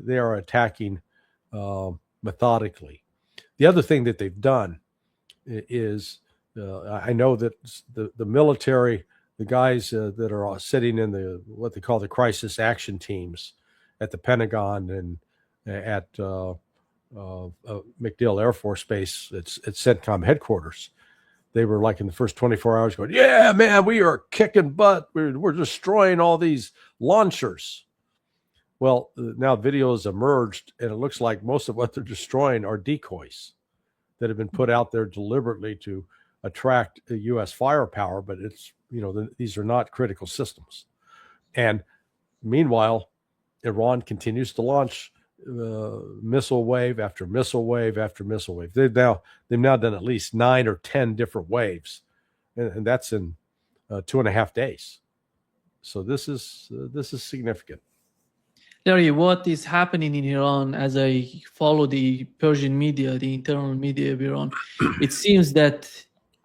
attacking methodically. The other thing that they've done is, I know that the military, the guys that are sitting in what they call the crisis action teams at the Pentagon and at MacDill Air Force Base, it's CENTCOM headquarters. They were like in the first 24 hours going, yeah, man, we are kicking butt. We're destroying all these launchers. Well, now videos emerged, and it looks like most of what they're destroying are decoys that have been put out there deliberately to attract U.S. firepower, but it's, these are not critical systems. And meanwhile, Iran continues to launch missile wave after missile wave after missile wave. They've now done at least 9 or 10 different waves, and that's in 2.5 days. So this is significant. Larry, what is happening in Iran, as I follow the Persian media, the internal media of Iran, it seems that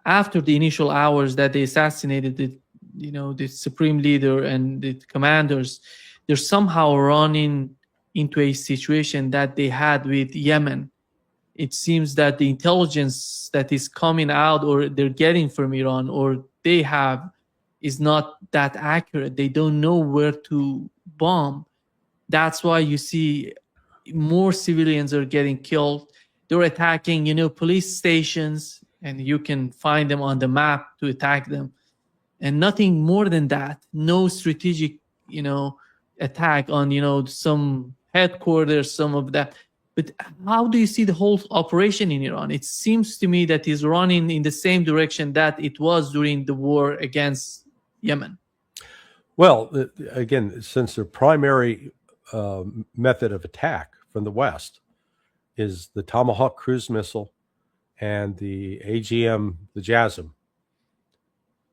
after the initial hours that they assassinated the supreme leader and the commanders, they're somehow running into a situation that they had with Yemen. It seems that the intelligence that is coming out or they're getting from Iran or they have is not that accurate. They don't know where to bomb. That's why you see more civilians are getting killed. They're attacking, police stations, and you can find them on the map to attack them. And nothing more than that. No strategic, attack on, some headquarters, some of that. But how do you see the whole operation in Iran? It seems to me that it's running in the same direction that it was during the war against Yemen. Well, again, since their primary method of attack from the West is the Tomahawk cruise missile and the AGM, the JASSM,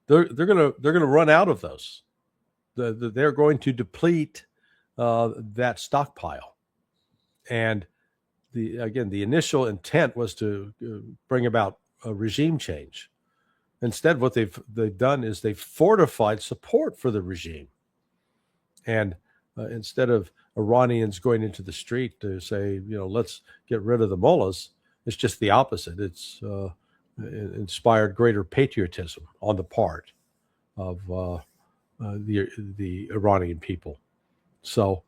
they're gonna run out of those. They're going to deplete that stockpile, and the initial intent was to bring about a regime change. Instead, what they've done is they've fortified support for the regime, and instead of Iranians going into the street to say, let's get rid of the mullahs, it's just the opposite. It's inspired greater patriotism on the part of the Iranian people. So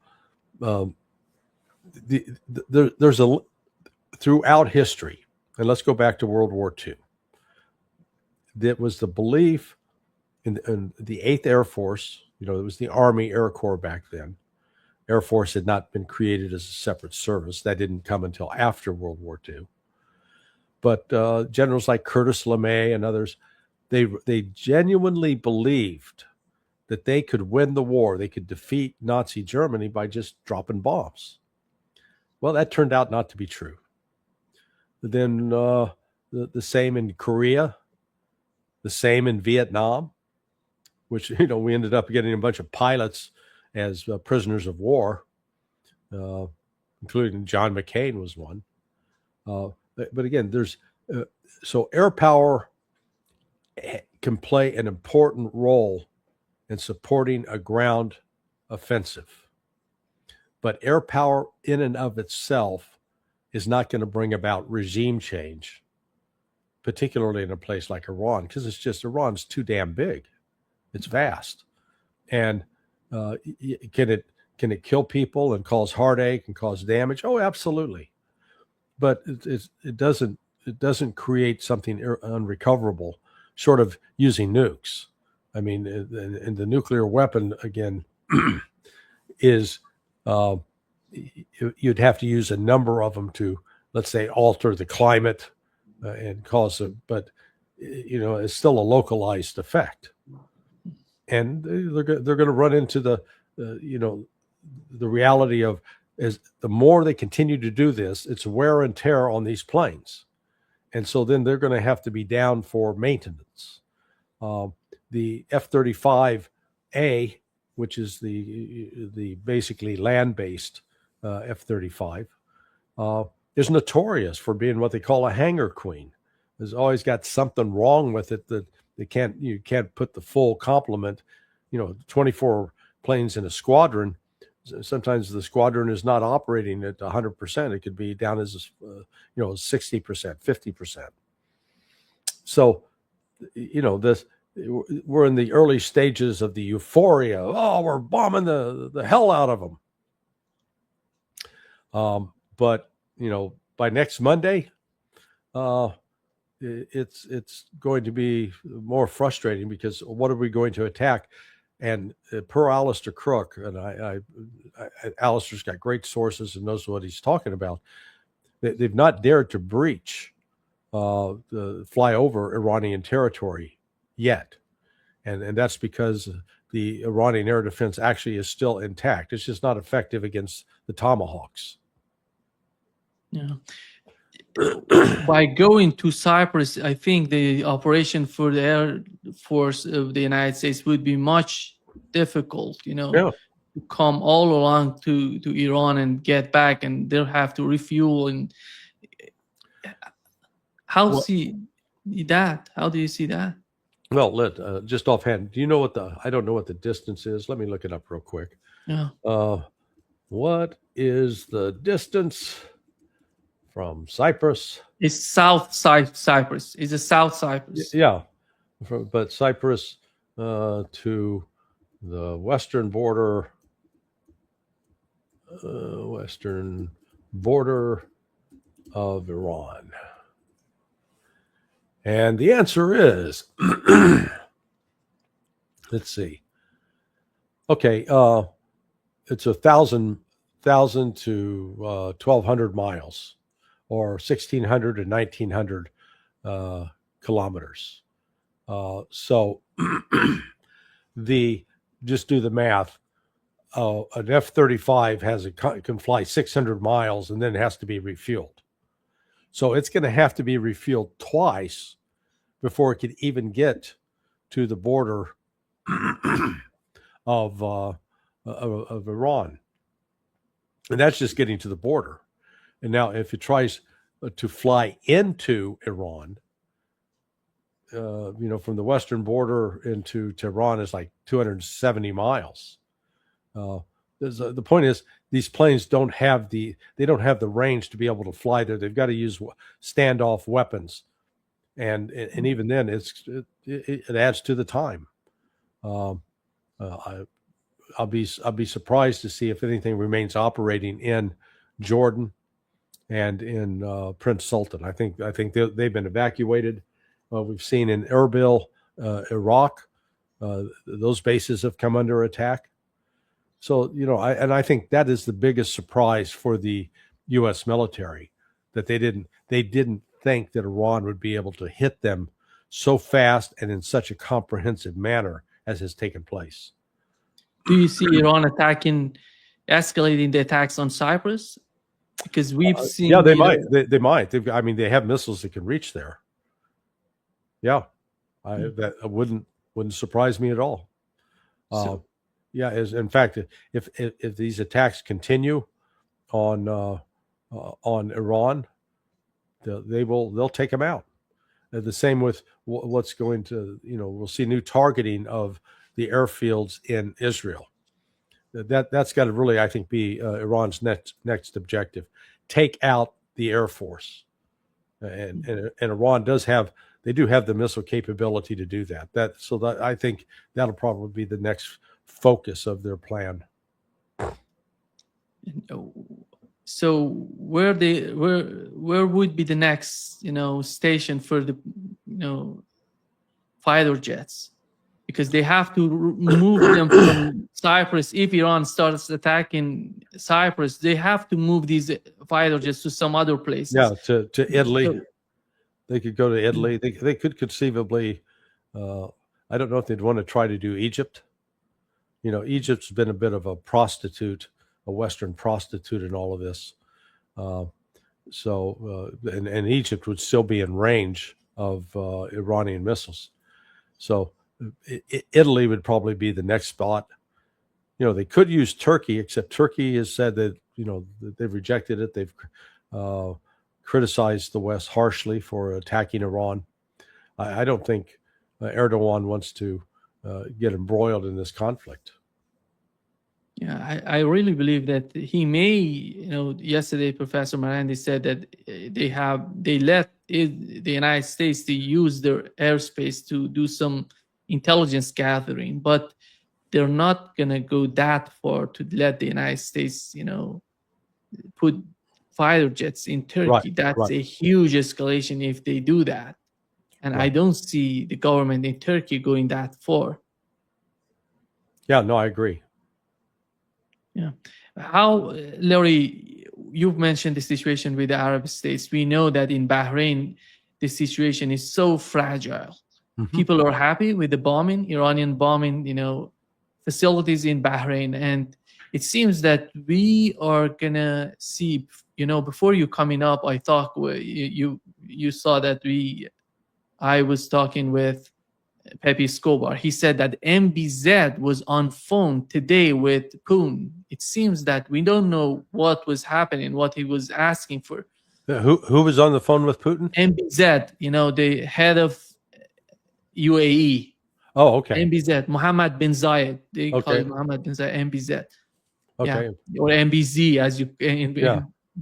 there's throughout history, and let's go back to World War II. That was the belief in the 8th Air Force. It was the Army Air Corps back then. Air Force had not been created as a separate service. That didn't come until after World War II. but generals like Curtis LeMay and others, they genuinely believed that they could win the war. They could defeat Nazi Germany by just dropping bombs. Well, that turned out not to be true. Then the same in Korea, the same in Vietnam, which, we ended up getting a bunch of pilots as prisoners of war, including John McCain was one. But again, so air power can play an important role in supporting a ground offensive. But air power in and of itself is not going to bring about regime change, particularly in a place like Iran, because Iran's too damn big. It's vast. And can it kill people and cause heartache and cause damage? Oh, absolutely. But it doesn't create something unrecoverable, short of using nukes. I mean, and the nuclear weapon, again, is you'd have to use a number of them to, let's say, alter the climate and cause it, but it's still a localized effect. And they're going to run into the reality of, as the more they continue to do this, it's wear and tear on these planes. And so then they're going to have to be down for maintenance. The F-35A, which is the basically land-based F-35, is notorious for being what they call a hangar queen. There's always got something wrong with it that you can't put the full complement. 24 planes in a squadron. Sometimes the squadron is not operating at 100%. It could be down as 60%, 50%. So, we're in the early stages of the euphoria. Oh, we're bombing the hell out of them. But by next Monday, it's going to be more frustrating, because what are we going to attack? And per Alistair Crook, and Alistair's got great sources and knows what he's talking about. They've not dared to breach, fly over Iranian territory yet, and that's because the Iranian air defense actually is still intact. It's just not effective against the Tomahawks. Yeah. By going to Cyprus, I think the operation for the Air Force of the United States would be much difficult, to come all along to Iran and get back, and they'll have to refuel. And how do you see that? Well, just offhand, do you know I don't know what the distance is. Let me look it up real quick. Yeah. What is the distance from Cyprus? It's South Cyprus. It's a South Cyprus. Yeah. But Cyprus to the western border, of Iran. And the answer is, let's see. Okay, it's 1,000 to 1,200 miles, or 1,600 to 1,900 kilometers. So just do the math. An F-35 can fly 600 miles and then it has to be refueled. So it's going to have to be refueled twice before it could even get to the border of Iran. And that's just getting to the border. And now if it tries to fly into Iran, from the western border into Tehran is like 270 miles. The point is, these planes don't have the range to be able to fly there. They've got to use standoff weapons, and even then, it adds to the time. I'll be surprised to see if anything remains operating in Jordan and in Prince Sultan. I think they've been evacuated. We've seen in Erbil, Iraq, those bases have come under attack. So, I think that is the biggest surprise for the U.S. military, that they didn't think that Iran would be able to hit them so fast and in such a comprehensive manner as has taken place. Do you see Iran escalating the attacks on Cyprus? Because we've seen. Yeah, they might. They might. They have missiles that can reach there. Yeah, that wouldn't surprise me at all. In fact, if these attacks continue on Iran, they'll take them out. The same with what's going to, we'll see new targeting of the airfields in Israel. That's got to really, I think, be Iran's next objective. Take out the Air Force, and Iran they do have the missile capability to do that. So I think that'll probably be the next focus of their plan. So where would be the next station for the fighter jets? Because they have to move them from Cyprus. If Iran starts attacking Cyprus, they have to move these fighter jets to some other places. Yeah, to Italy. They could go to Italy. They could conceivably. I don't know if they'd want to try to do Egypt. Egypt's been a bit of a prostitute, a Western prostitute in all of this. And Egypt would still be in range of Iranian missiles. So Italy would probably be the next spot. They could use Turkey, except Turkey has said that, they've rejected it. They've criticized the West harshly for attacking Iran. I don't think Erdogan wants to get embroiled in this conflict. Yeah, I really believe that he may, yesterday Professor Marandi said that they let the United States to use their airspace to do some intelligence gathering, but they're not going to go that far to let the United States, put fighter jets in Turkey. That's a huge escalation if they do that. And I don't see the government in Turkey going that far. Yeah, no, I agree. Yeah. How, Larry, you've mentioned the situation with the Arab states. We know that in Bahrain, the situation is so fragile. Mm-hmm. People are happy with the bombing, Iranian bombing, facilities in Bahrain. And it seems that we are going to see, before you coming up, I thought you saw that I was talking with Pepe Escobar. He said that MBZ was on phone today with Putin. It seems that we don't know what was happening, what he was asking for. Who was on the phone with Putin? MBZ, the head of UAE. Oh, okay. MBZ, Mohammed bin Zayed. They call it Mohammed bin Zayed, MBZ. Okay. Yeah. Or MBZ, as you.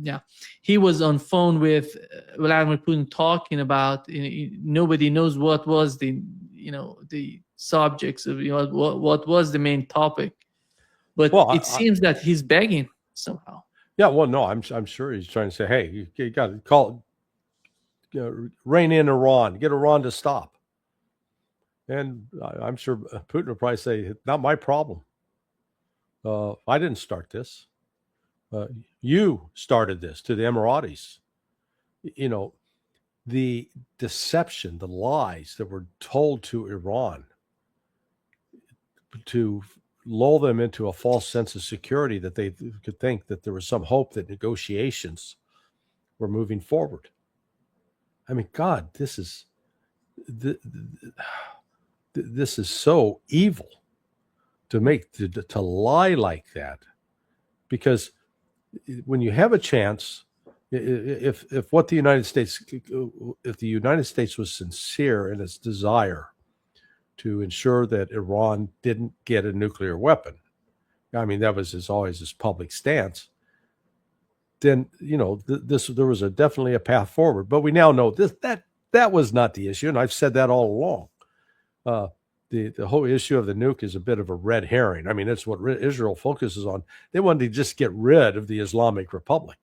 Yeah. He was on phone with Vladimir Putin talking about. Nobody knows what was the subjects of what was the main topic, but it seems that he's begging somehow. Yeah. Well, no, I'm sure he's trying to say, hey, you got to call, rein in Iran, get Iran to stop. And I'm sure Putin will probably say, not my problem. I didn't start this. You started this to the Emiratis. The deception, the lies that were told to Iran to lull them into a false sense of security that they could think that there was some hope that negotiations were moving forward. I mean, God, this is so evil to lie like that, because when you have a chance, if the United States was sincere in its desire to ensure that Iran didn't get a nuclear weapon, I mean, that was always his public stance, then there was definitely a path forward. But we now know that was not the issue, and I've said that all along. The whole issue of the nuke is a bit of a red herring. I mean, that's what Israel focuses on. They wanted to just get rid of the Islamic Republic.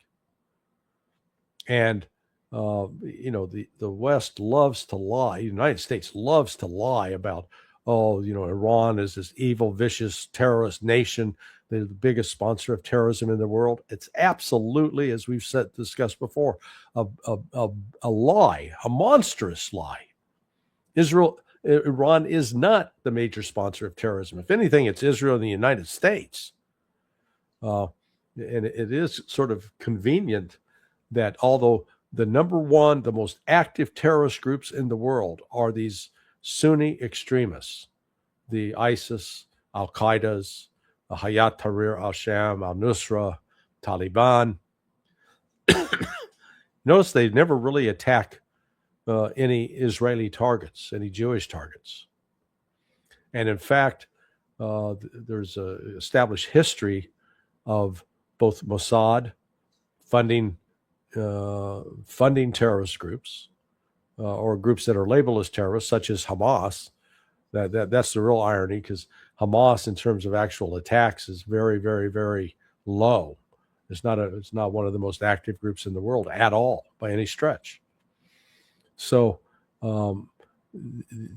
And, the West loves to lie. The United States loves to lie about, oh, Iran is this evil, vicious, terrorist nation. They're the biggest sponsor of terrorism in the world. It's absolutely, as we've discussed before, a lie, a monstrous lie. Iran is not the major sponsor of terrorism. If anything, it's Israel and the United States. And it is sort of convenient that although the the most active terrorist groups in the world are these Sunni extremists, the ISIS, Al-Qaeda's, Hayat Tahrir al-Sham, al-Nusra, Taliban. Notice they never really attack any Israeli targets, any Jewish targets. And in fact, there's an established history of both Mossad funding terrorist groups or groups that are labeled as terrorists, such as Hamas. That's the real irony, because Hamas, in terms of actual attacks, is very, very, very low. It's not one of the most active groups in the world at all by any stretch. So the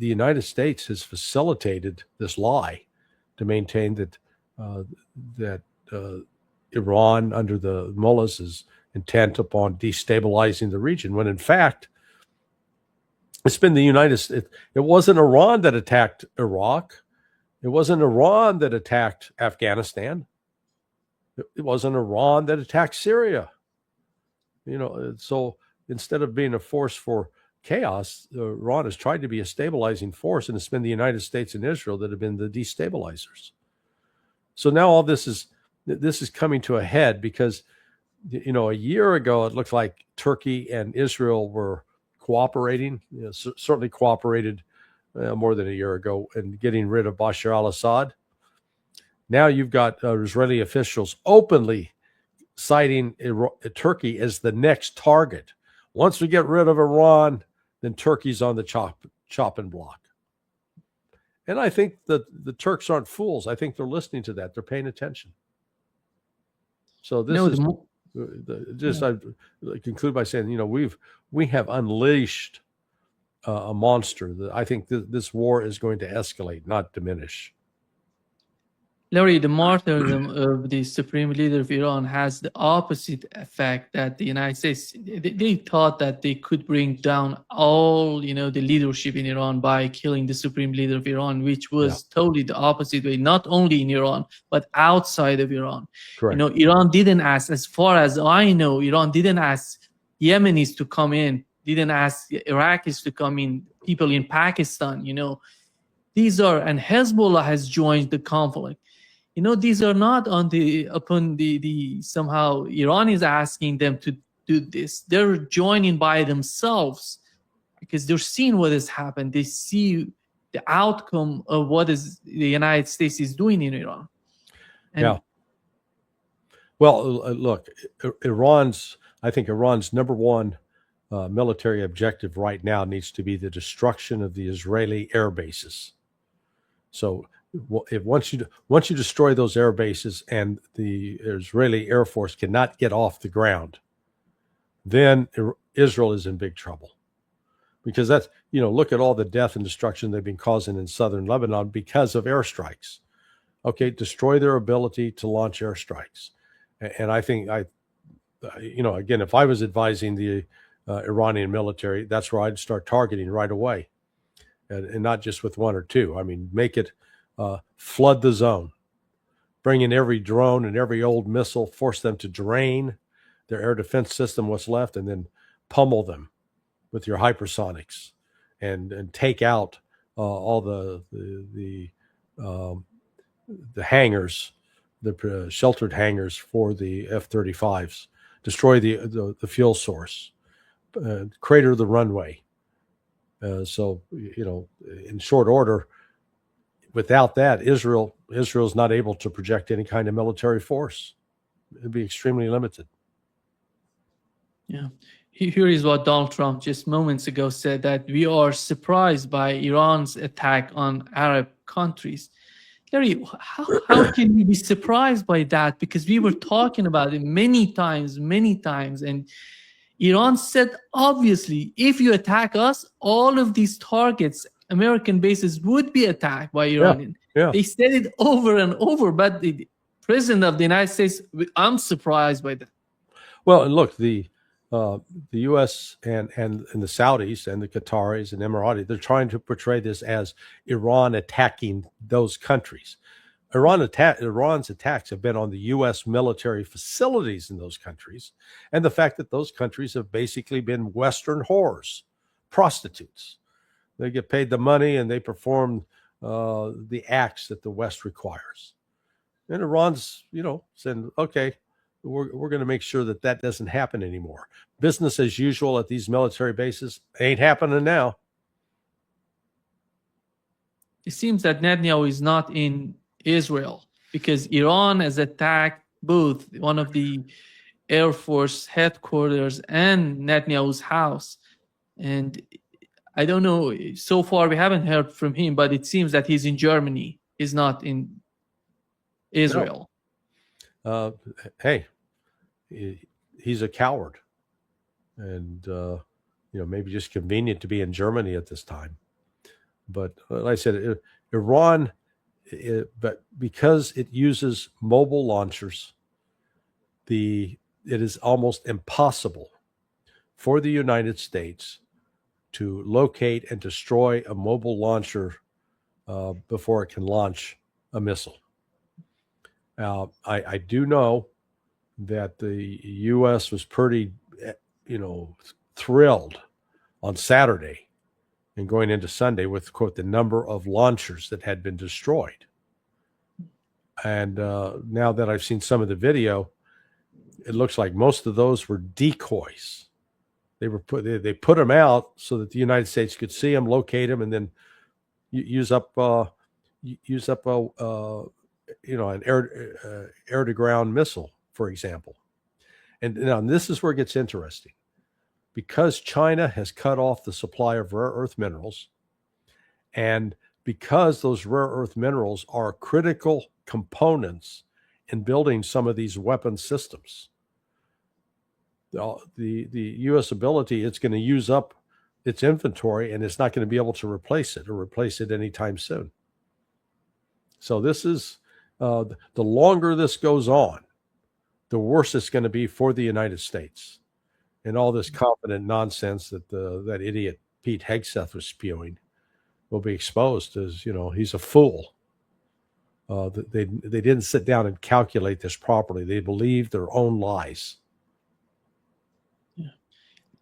United States has facilitated this lie to maintain that Iran, under the mullahs, is intent upon destabilizing the region, when in fact it's been the United States. It wasn't Iran that attacked Iraq. It wasn't Iran that attacked Afghanistan. It wasn't Iran that attacked Syria. So instead of being a force for chaos, Iran has tried to be a stabilizing force, and it's been the United States and Israel that have been the destabilizers. So now all this is coming to a head because, a year ago it looked like Turkey and Israel were cooperating. Certainly cooperated more than a year ago in getting rid of Bashar al-Assad. Now you've got Israeli officials openly citing Turkey as the next target. Once we get rid of Iran, then Turkey's on the chopping block. And I think that the Turks aren't fools. I think they're listening to that. They're paying attention. So this I conclude by saying, we have unleashed a monster that I think this war is going to escalate, not diminish. Larry, the martyrdom of the supreme leader of Iran has the opposite effect that the United States, they thought that they could bring down all, the leadership in Iran by killing the supreme leader of Iran, which was totally the opposite way, not only in Iran, but outside of Iran. Correct. Iran didn't ask, as far as I know, Iran didn't ask Yemenis to come in, didn't ask Iraqis to come in, people in Pakistan, and Hezbollah has joined the conflict. These are not upon the somehow Iran is asking them to do this. They're joining by themselves because they're seeing what has happened. They see the outcome of what is the United States is doing in Iran. Well, look, I think Iran's number one military objective right now needs to be the destruction of the Israeli air bases. So once you destroy those air bases and the Israeli Air Force cannot get off the ground, then Israel is in big trouble. Because that's, look at all the death and destruction they've been causing in southern Lebanon because of airstrikes. Okay, destroy their ability to launch airstrikes. And I think, again, if I was advising the Iranian military, that's where I'd start targeting right away. And not just with one or two. I mean, make it flood the zone, bring in every drone and every old missile, force them to drain their air defense system, what's left, and then pummel them with your hypersonics and take out all the hangars, the sheltered hangars for the F-35s, destroy the fuel source, crater the runway. So, in short order, without that, Israel's not able to project any kind of military force. It'd be extremely limited. Yeah. Here is what Donald Trump just moments ago said, that we are surprised by Iran's attack on Arab countries. Larry, how can we be surprised by that? Because we were talking about it many times, and Iran said, obviously, if you attack us, all of these targets American bases would be attacked by Iranian. Yeah. They said it over and over, but the President of the United States, I'm surprised by that. Well, and look, the U.S. and the Saudis and the Qataris and Emirati, they're trying to portray this as Iran attacking those countries. Iran's attacks have been on the U.S. military facilities in those countries, and the fact that those countries have basically been Western whores, prostitutes. They get paid the money and they perform the acts that the West requires. And Iran's, saying, okay, we're going to make sure that doesn't happen anymore. Business as usual at these military bases ain't happening now. It seems that Netanyahu is not in Israel because Iran has attacked both one of the Air Force headquarters and Netanyahu's house. And I don't know, so far we haven't heard from him, but it seems that he's in Germany. He's not in Israel. Hey, he's a coward. And, maybe just convenient to be in Germany at this time. But like I said, Iran, but because it uses mobile launchers, it is almost impossible for the United States to locate and destroy a mobile launcher before it can launch a missile. I do know that the U.S. was pretty, thrilled on Saturday and going into Sunday with, quote, the number of launchers that had been destroyed. And now that I've seen some of the video, it looks like most of those were decoys. They put them out so that the United States could see them, locate them, and then use up an air to ground missile, for example. And now this is where it gets interesting. Because China has cut off the supply of rare earth minerals, and because those rare earth minerals are critical components in building some of these weapon systems, the U.S. ability, it's going to use up its inventory, and it's not going to be able to replace it anytime soon. So this is the longer this goes on, the worse it's going to be for the United States. And all this confident nonsense that that idiot Pete Hegseth was spewing will be exposed as, he's a fool. They didn't sit down and calculate this properly. They believed their own lies. Yeah.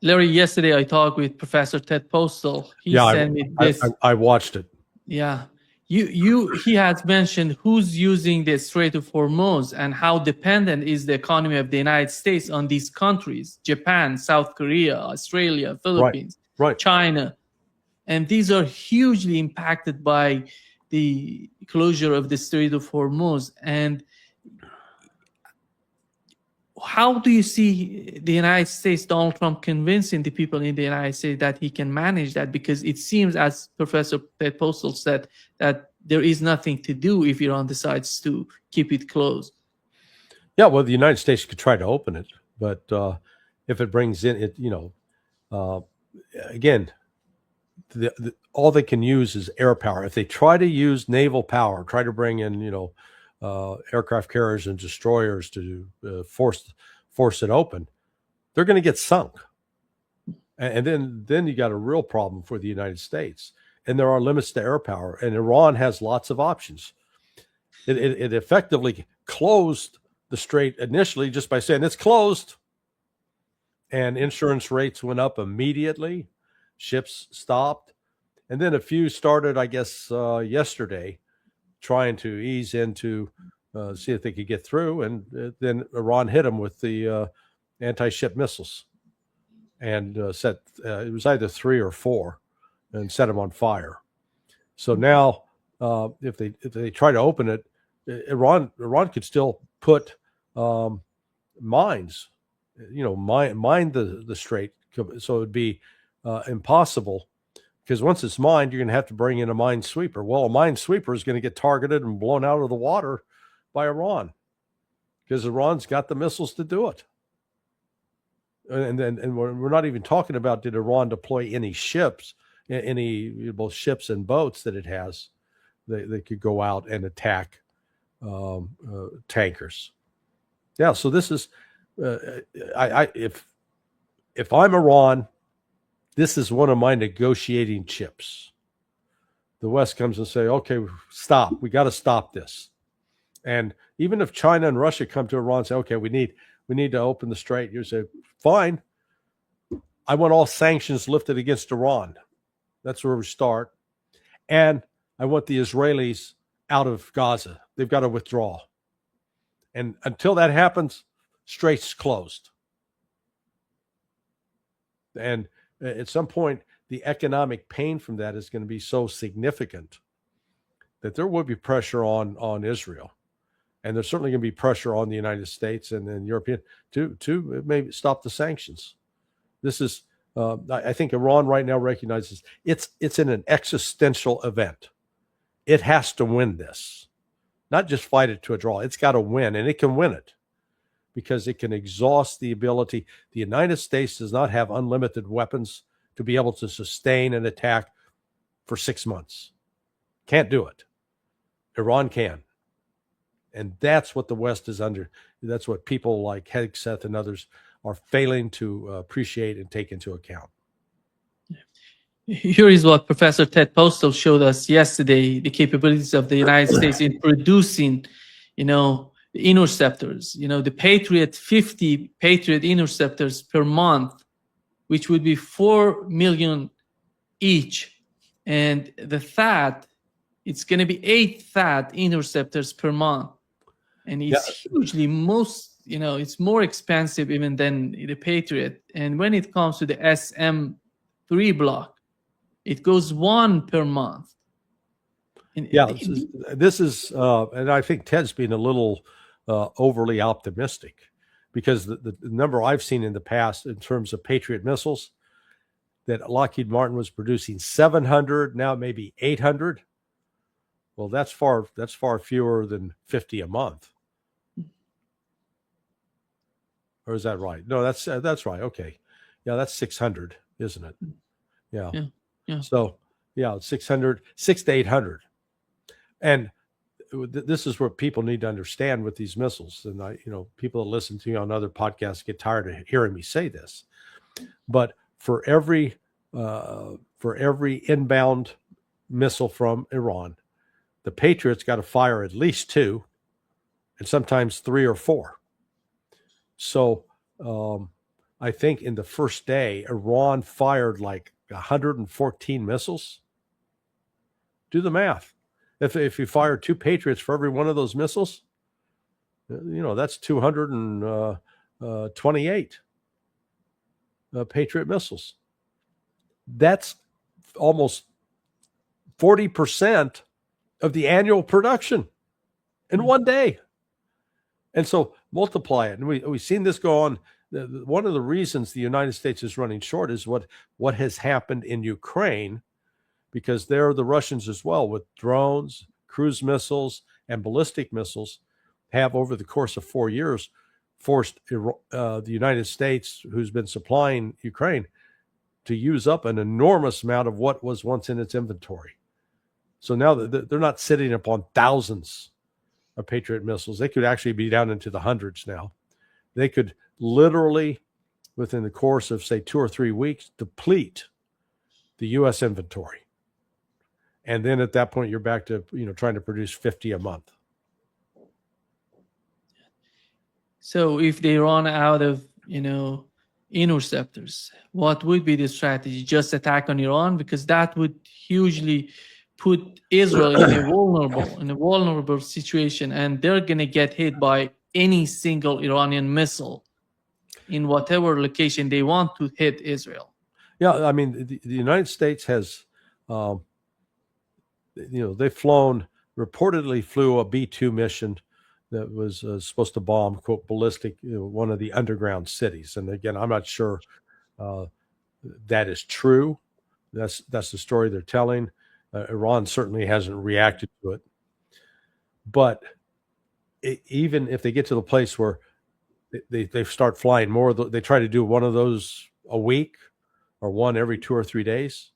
Larry, yesterday I talked with Professor Ted Postel. He sent me this. I watched it. Yeah. He has mentioned who's using the Strait of Hormuz and how dependent is the economy of the United States on these countries: Japan, South Korea, Australia, Philippines, right. China. And these are hugely impacted by the closure of the Strait of Hormuz. And how do you see the United States, Donald Trump, convincing the people in the United States that he can manage that? Because it seems, as Professor Ted Postel said, that there is nothing to do if Iran decides to keep it closed. Yeah, well, the United States could try to open it, but if it brings in it, again, all they can use is air power. If they try to use naval power, try to bring in, aircraft carriers and destroyers to force it open, they're going to get sunk. And then you got a real problem for the United States. And there are limits to air power. And Iran has lots of options. It effectively closed the strait initially just by saying it's closed. And insurance rates went up immediately. Ships stopped. And then a few started, I guess, yesterday, trying to ease into, see if they could get through. And then Iran hit them with the anti-ship missiles and set, it was either 3 or 4, and set them on fire. So now if they try to open it, Iran could still put mines, mine the strait. So it would be impossible. Because once it's mined, you're going to have to bring in a minesweeper. Well, a minesweeper is going to get targeted and blown out of the water by Iran, because Iran's got the missiles to do it. And we're not even talking about, did Iran deploy any ships? any both ships and boats that it has, they could go out and attack tankers. Yeah, so this is if I'm Iran, this is one of my negotiating chips. The West comes and say, okay, stop. We got to stop this. And even if China and Russia come to Iran and say, okay, we need to open the strait, you say, fine. I want all sanctions lifted against Iran. That's where we start. And I want the Israelis out of Gaza. They've got to withdraw. And until that happens, strait's closed. And at some point, the economic pain from that is going to be so significant that there will be pressure on Israel. And there's certainly going to be pressure on the United States and then European to maybe stop the sanctions. This is, I think Iran right now recognizes it's in an existential event. It has to win this, not just fight it to a draw. It's got to win, and it can win it because it can exhaust the ability. The United States does not have unlimited weapons to be able to sustain an attack for 6 months. Can't do it. Iran can. And that's what the West is under. That's what people like Hegseth and others are failing to appreciate and take into account. Here is what Professor Ted Postel showed us yesterday, the capabilities of the United States in producing, the interceptors, the Patriot 50 Patriot interceptors per month, which would be 4 million each. And the THAAD, it's going to be 8 THAAD interceptors per month. And it's hugely it's more expensive even than the Patriot. And when it comes to the SM3 block, it goes 1 per month. And this is, and I think Ted's being a little overly optimistic because the number I've seen in the past in terms of Patriot missiles, that Lockheed Martin was producing 700, now maybe 800. Well, that's far fewer than 50 a month. Or is that right? No, that's right. Okay. Yeah, that's 600, isn't it? Yeah. So, 600, 600 to 800. And this is what people need to understand with these missiles. And people that listen to me on other podcasts get tired of hearing me say this. But for every inbound missile from Iran, the Patriots got to fire at least 2 and sometimes 3 or 4. So I think in the first day, Iran fired like 114 missiles. Do the math. If you fire 2 Patriots for every one of those missiles, that's 228 Patriot missiles. That's almost 40% of the annual production in one day. And so multiply it. And we've seen this go on. One of the reasons the United States is running short is what has happened in Ukraine, because there the Russians as well, with drones, cruise missiles, and ballistic missiles, have over the course of 4 years forced the United States, who's been supplying Ukraine, to use up an enormous amount of what was once in its inventory. So now they're not sitting upon thousands of Patriot missiles. They could actually be down into the hundreds now. They could literally, within the course of, say, 2 or 3 weeks, deplete the U.S. inventory. And then at that point, you're back to, trying to produce 50 a month. So if they run out of, interceptors, what would be the strategy? Just attack on Iran? Because that would hugely put Israel in a vulnerable situation, and they're going to get hit by any single Iranian missile in whatever location they want to hit Israel. Yeah, I mean, the United States has, reportedly flew a B-2 mission that was supposed to bomb, quote, ballistic, one of the underground cities. And again, I'm not sure that is true. That's the story they're telling. Iran certainly hasn't reacted to it. But even if they get to the place where they start flying more, they try to do one of those a week or one every 2 or 3 days,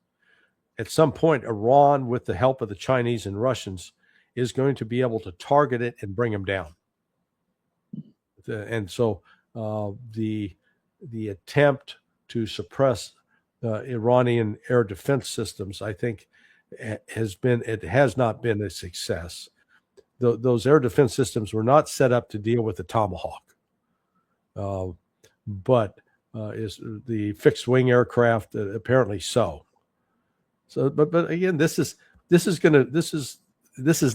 at some point, Iran, with the help of the Chinese and Russians, is going to be able to target it and bring them down. And so the attempt to suppress Iranian air defense systems, I think, has not been a success. Those air defense systems were not set up to deal with the Tomahawk, but is the fixed wing aircraft apparently so. So, but again, this is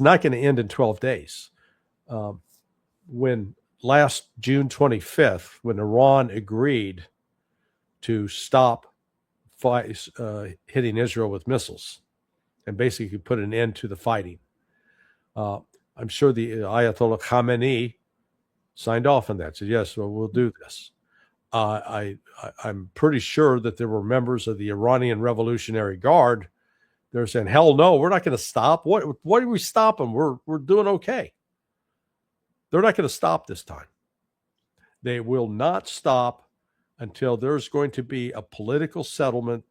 not going to end in 12 days. When last June 25th, when Iran agreed to stop hitting Israel with missiles and basically put an end to the fighting, I'm sure the Ayatollah Khamenei signed off on that. Said, yes, well, we'll do this. I'm pretty sure that there were members of the Iranian Revolutionary Guard. They're saying, hell no, we're not going to stop. What are we stopping? We're doing okay. They're not going to stop this time. They will not stop until there's going to be a political settlement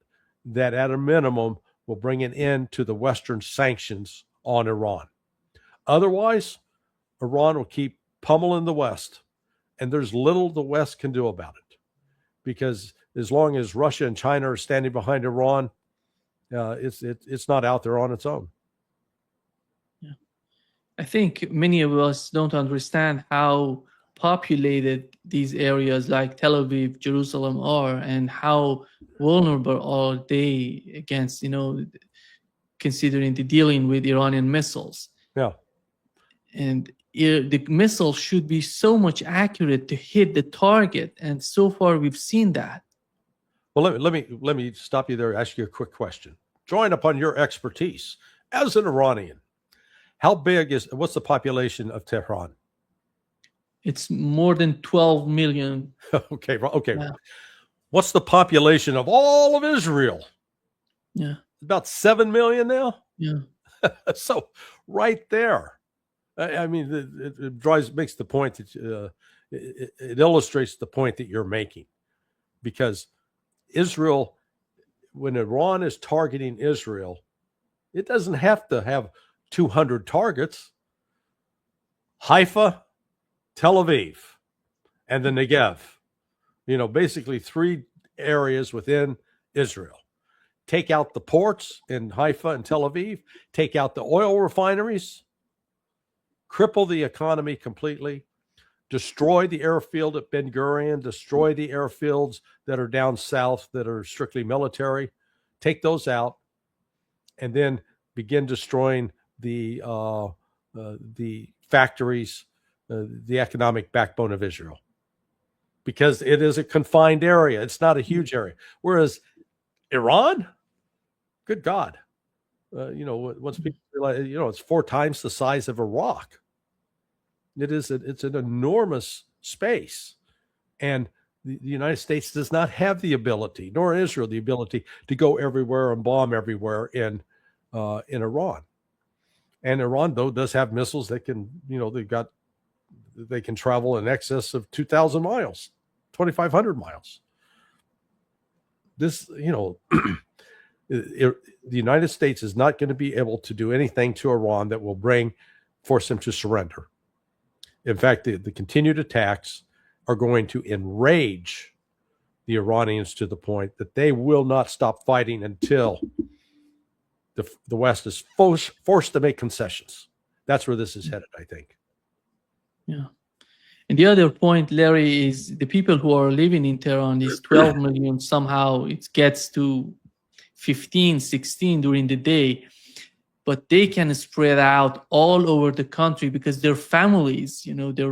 that at a minimum will bring an end to the Western sanctions on Iran. Otherwise, Iran will keep pummeling the West, and there's little the West can do about it, because as long as Russia and China are standing behind Iran, it's not out there on its own. Yeah, I think many of us don't understand how populated these areas like Tel Aviv, Jerusalem are, and how vulnerable are they against, considering the dealing with Iranian missiles. Yeah. And the missile should be so much accurate to hit the target, and so far we've seen that. Well, let me stop you there. Ask you a quick question. Drawing upon your expertise as an Iranian, what's the population of Tehran? It's more than 12 million. Okay. Yeah. What's the population of all of Israel? Yeah. About 7 million now. Yeah. So right there. I mean, it makes the point that it illustrates the point that you're making, because Israel, when Iran is targeting Israel, it doesn't have to have 200 targets. Haifa, Tel Aviv, and the Negev, basically 3 areas within Israel. Take out the ports in Haifa and Tel Aviv, take out the oil refineries, cripple the economy completely, destroy the airfield at Ben Gurion, destroy the airfields that are down south that are strictly military, take those out, and then begin destroying the factories, the economic backbone of Israel, because it is a confined area. It's not a huge area. Whereas Iran, good God. Once people realize, it's 4 times the size of Iraq. It's an enormous space, and the United States does not have the ability, nor Israel the ability, to go everywhere and bomb everywhere in Iran. And Iran, though, does have missiles that can, they can travel in excess of 2,000 miles, 2,500 miles. This, the United States is not going to be able to do anything to Iran that will force them to surrender. In fact, the continued attacks are going to enrage the Iranians to the point that they will not stop fighting until the West is forced to make concessions. That's where this is headed, I think. Yeah. And the other point, Larry, is the people who are living in Tehran is 12 million. Somehow it gets to 15, 16 during the day, but they can spread out all over the country because their families, they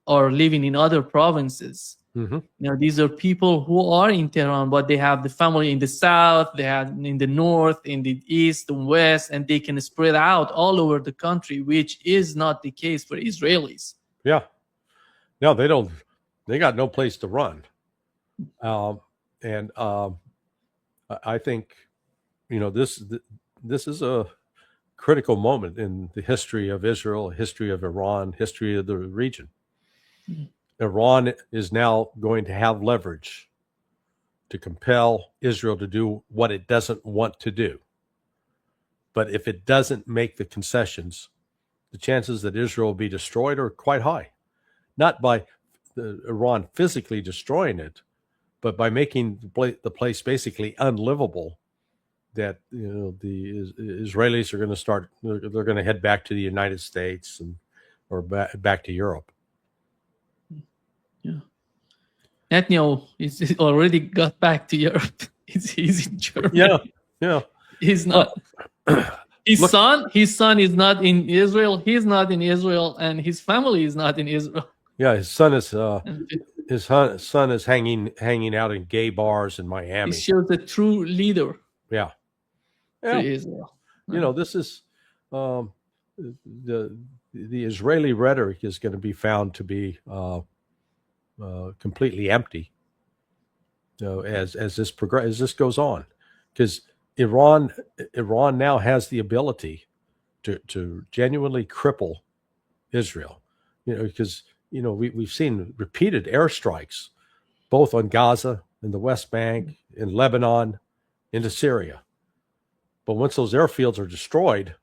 are living in other provinces. Mm-hmm. These are people who are in Tehran, but they have the family in the south, they have in the north, in the east, the west, and they can spread out all over the country, which is not the case for Israelis. Yeah. No, they don't. They got no place to run. I think, this is a critical moment in the history of Israel, history of Iran, history of the region. Mm-hmm. Iran is now going to have leverage to compel Israel to do what it doesn't want to do. But if it doesn't make the concessions, the chances that Israel will be destroyed are quite high. Not by Iran physically destroying it, but by making the place basically unlivable. That the Israelis are going to start. They're going to head back to the United States or back to Europe. Yeah, Netanyahu is already got back to Europe. He's in Germany. Yeah. He's not. His son is not in Israel. He's not in Israel, and his family is not in Israel. Yeah, his son is hanging out in gay bars in Miami. He shows a true leader. Yeah. To Israel. This is the Israeli rhetoric is going to be found to be completely empty as this goes on, because Iran now has the ability to genuinely cripple Israel, because we've seen repeated airstrikes both on Gaza, in the West Bank, in Lebanon, into Syria. But once those airfields are destroyed,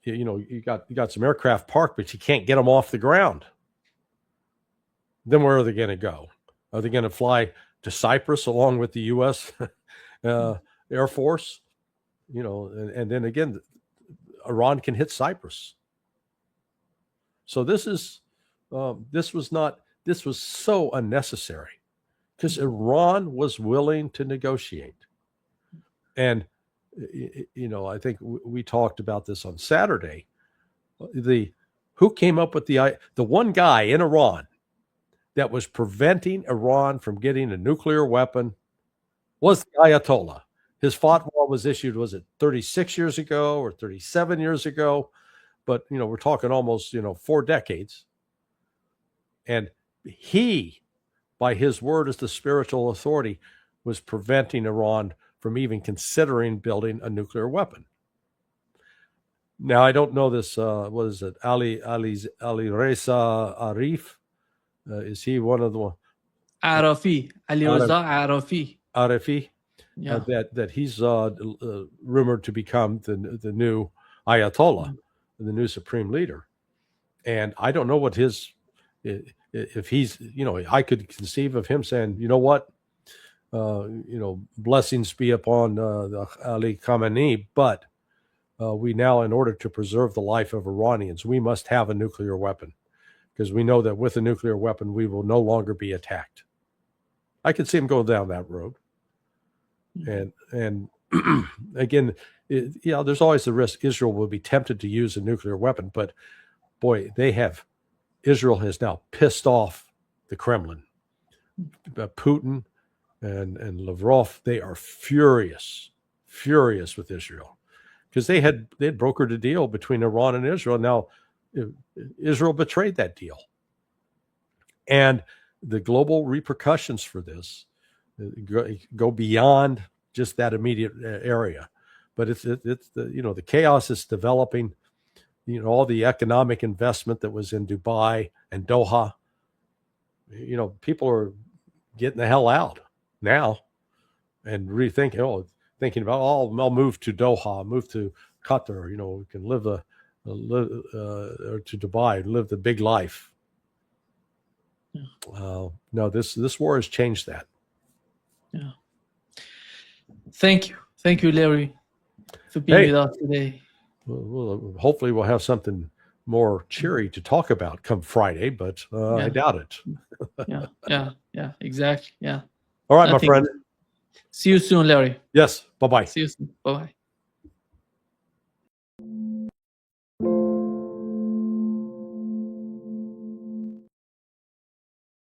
you got some aircraft parked, but you can't get them off the ground. Then where are they going to go? Are they going to fly to Cyprus along with the U.S. Air Force? And then again, Iran can hit Cyprus. So this was so unnecessary, because Iran was willing to negotiate. And, I think we talked about this on Saturday. Who came up with the one guy in Iran that was preventing Iran from getting a nuclear weapon was the Ayatollah. His fatwa was issued, was it 36 years ago or 37 years ago? But, we're talking almost, 4 decades. And he, by his word as the spiritual authority, was preventing Iran from even considering building a nuclear weapon. Now, I don't know this. What is it? Ali Reza Arif? Is he one of the Arafi? Ali Reza Arafi. Arafi? Yeah. That he's rumored to become the new Ayatollah, the new supreme leader. And I don't know what if he's, I could conceive of him saying, you know what? Blessings be upon Ali Khamenei, but we now, in order to preserve the life of Iranians, we must have a nuclear weapon, because we know that with a nuclear weapon, we will no longer be attacked. I could see him go down that road. And again, there's always the risk Israel will be tempted to use a nuclear weapon, but boy, Israel has now pissed off the Kremlin. Putin and Lavrov, they are furious with Israel, because they had brokered a deal between Iran and Israel. Now Israel betrayed that deal, and the global repercussions for this go beyond just that immediate area. But it's the chaos is developing. All the economic investment that was in Dubai and Doha, people are getting the hell out now and rethinking, thinking about, I'll move to Doha, move to Qatar, we can live or to Dubai, live the big life. Yeah. No, this war has changed that. Yeah. Thank you, Larry, for being with us today. Well, hopefully we'll have something more cheery to talk about come Friday, but I doubt it. Yeah, exactly. Yeah. All right, my friend. See you soon, Larry. Yes. Bye-bye. See you soon. Bye-bye.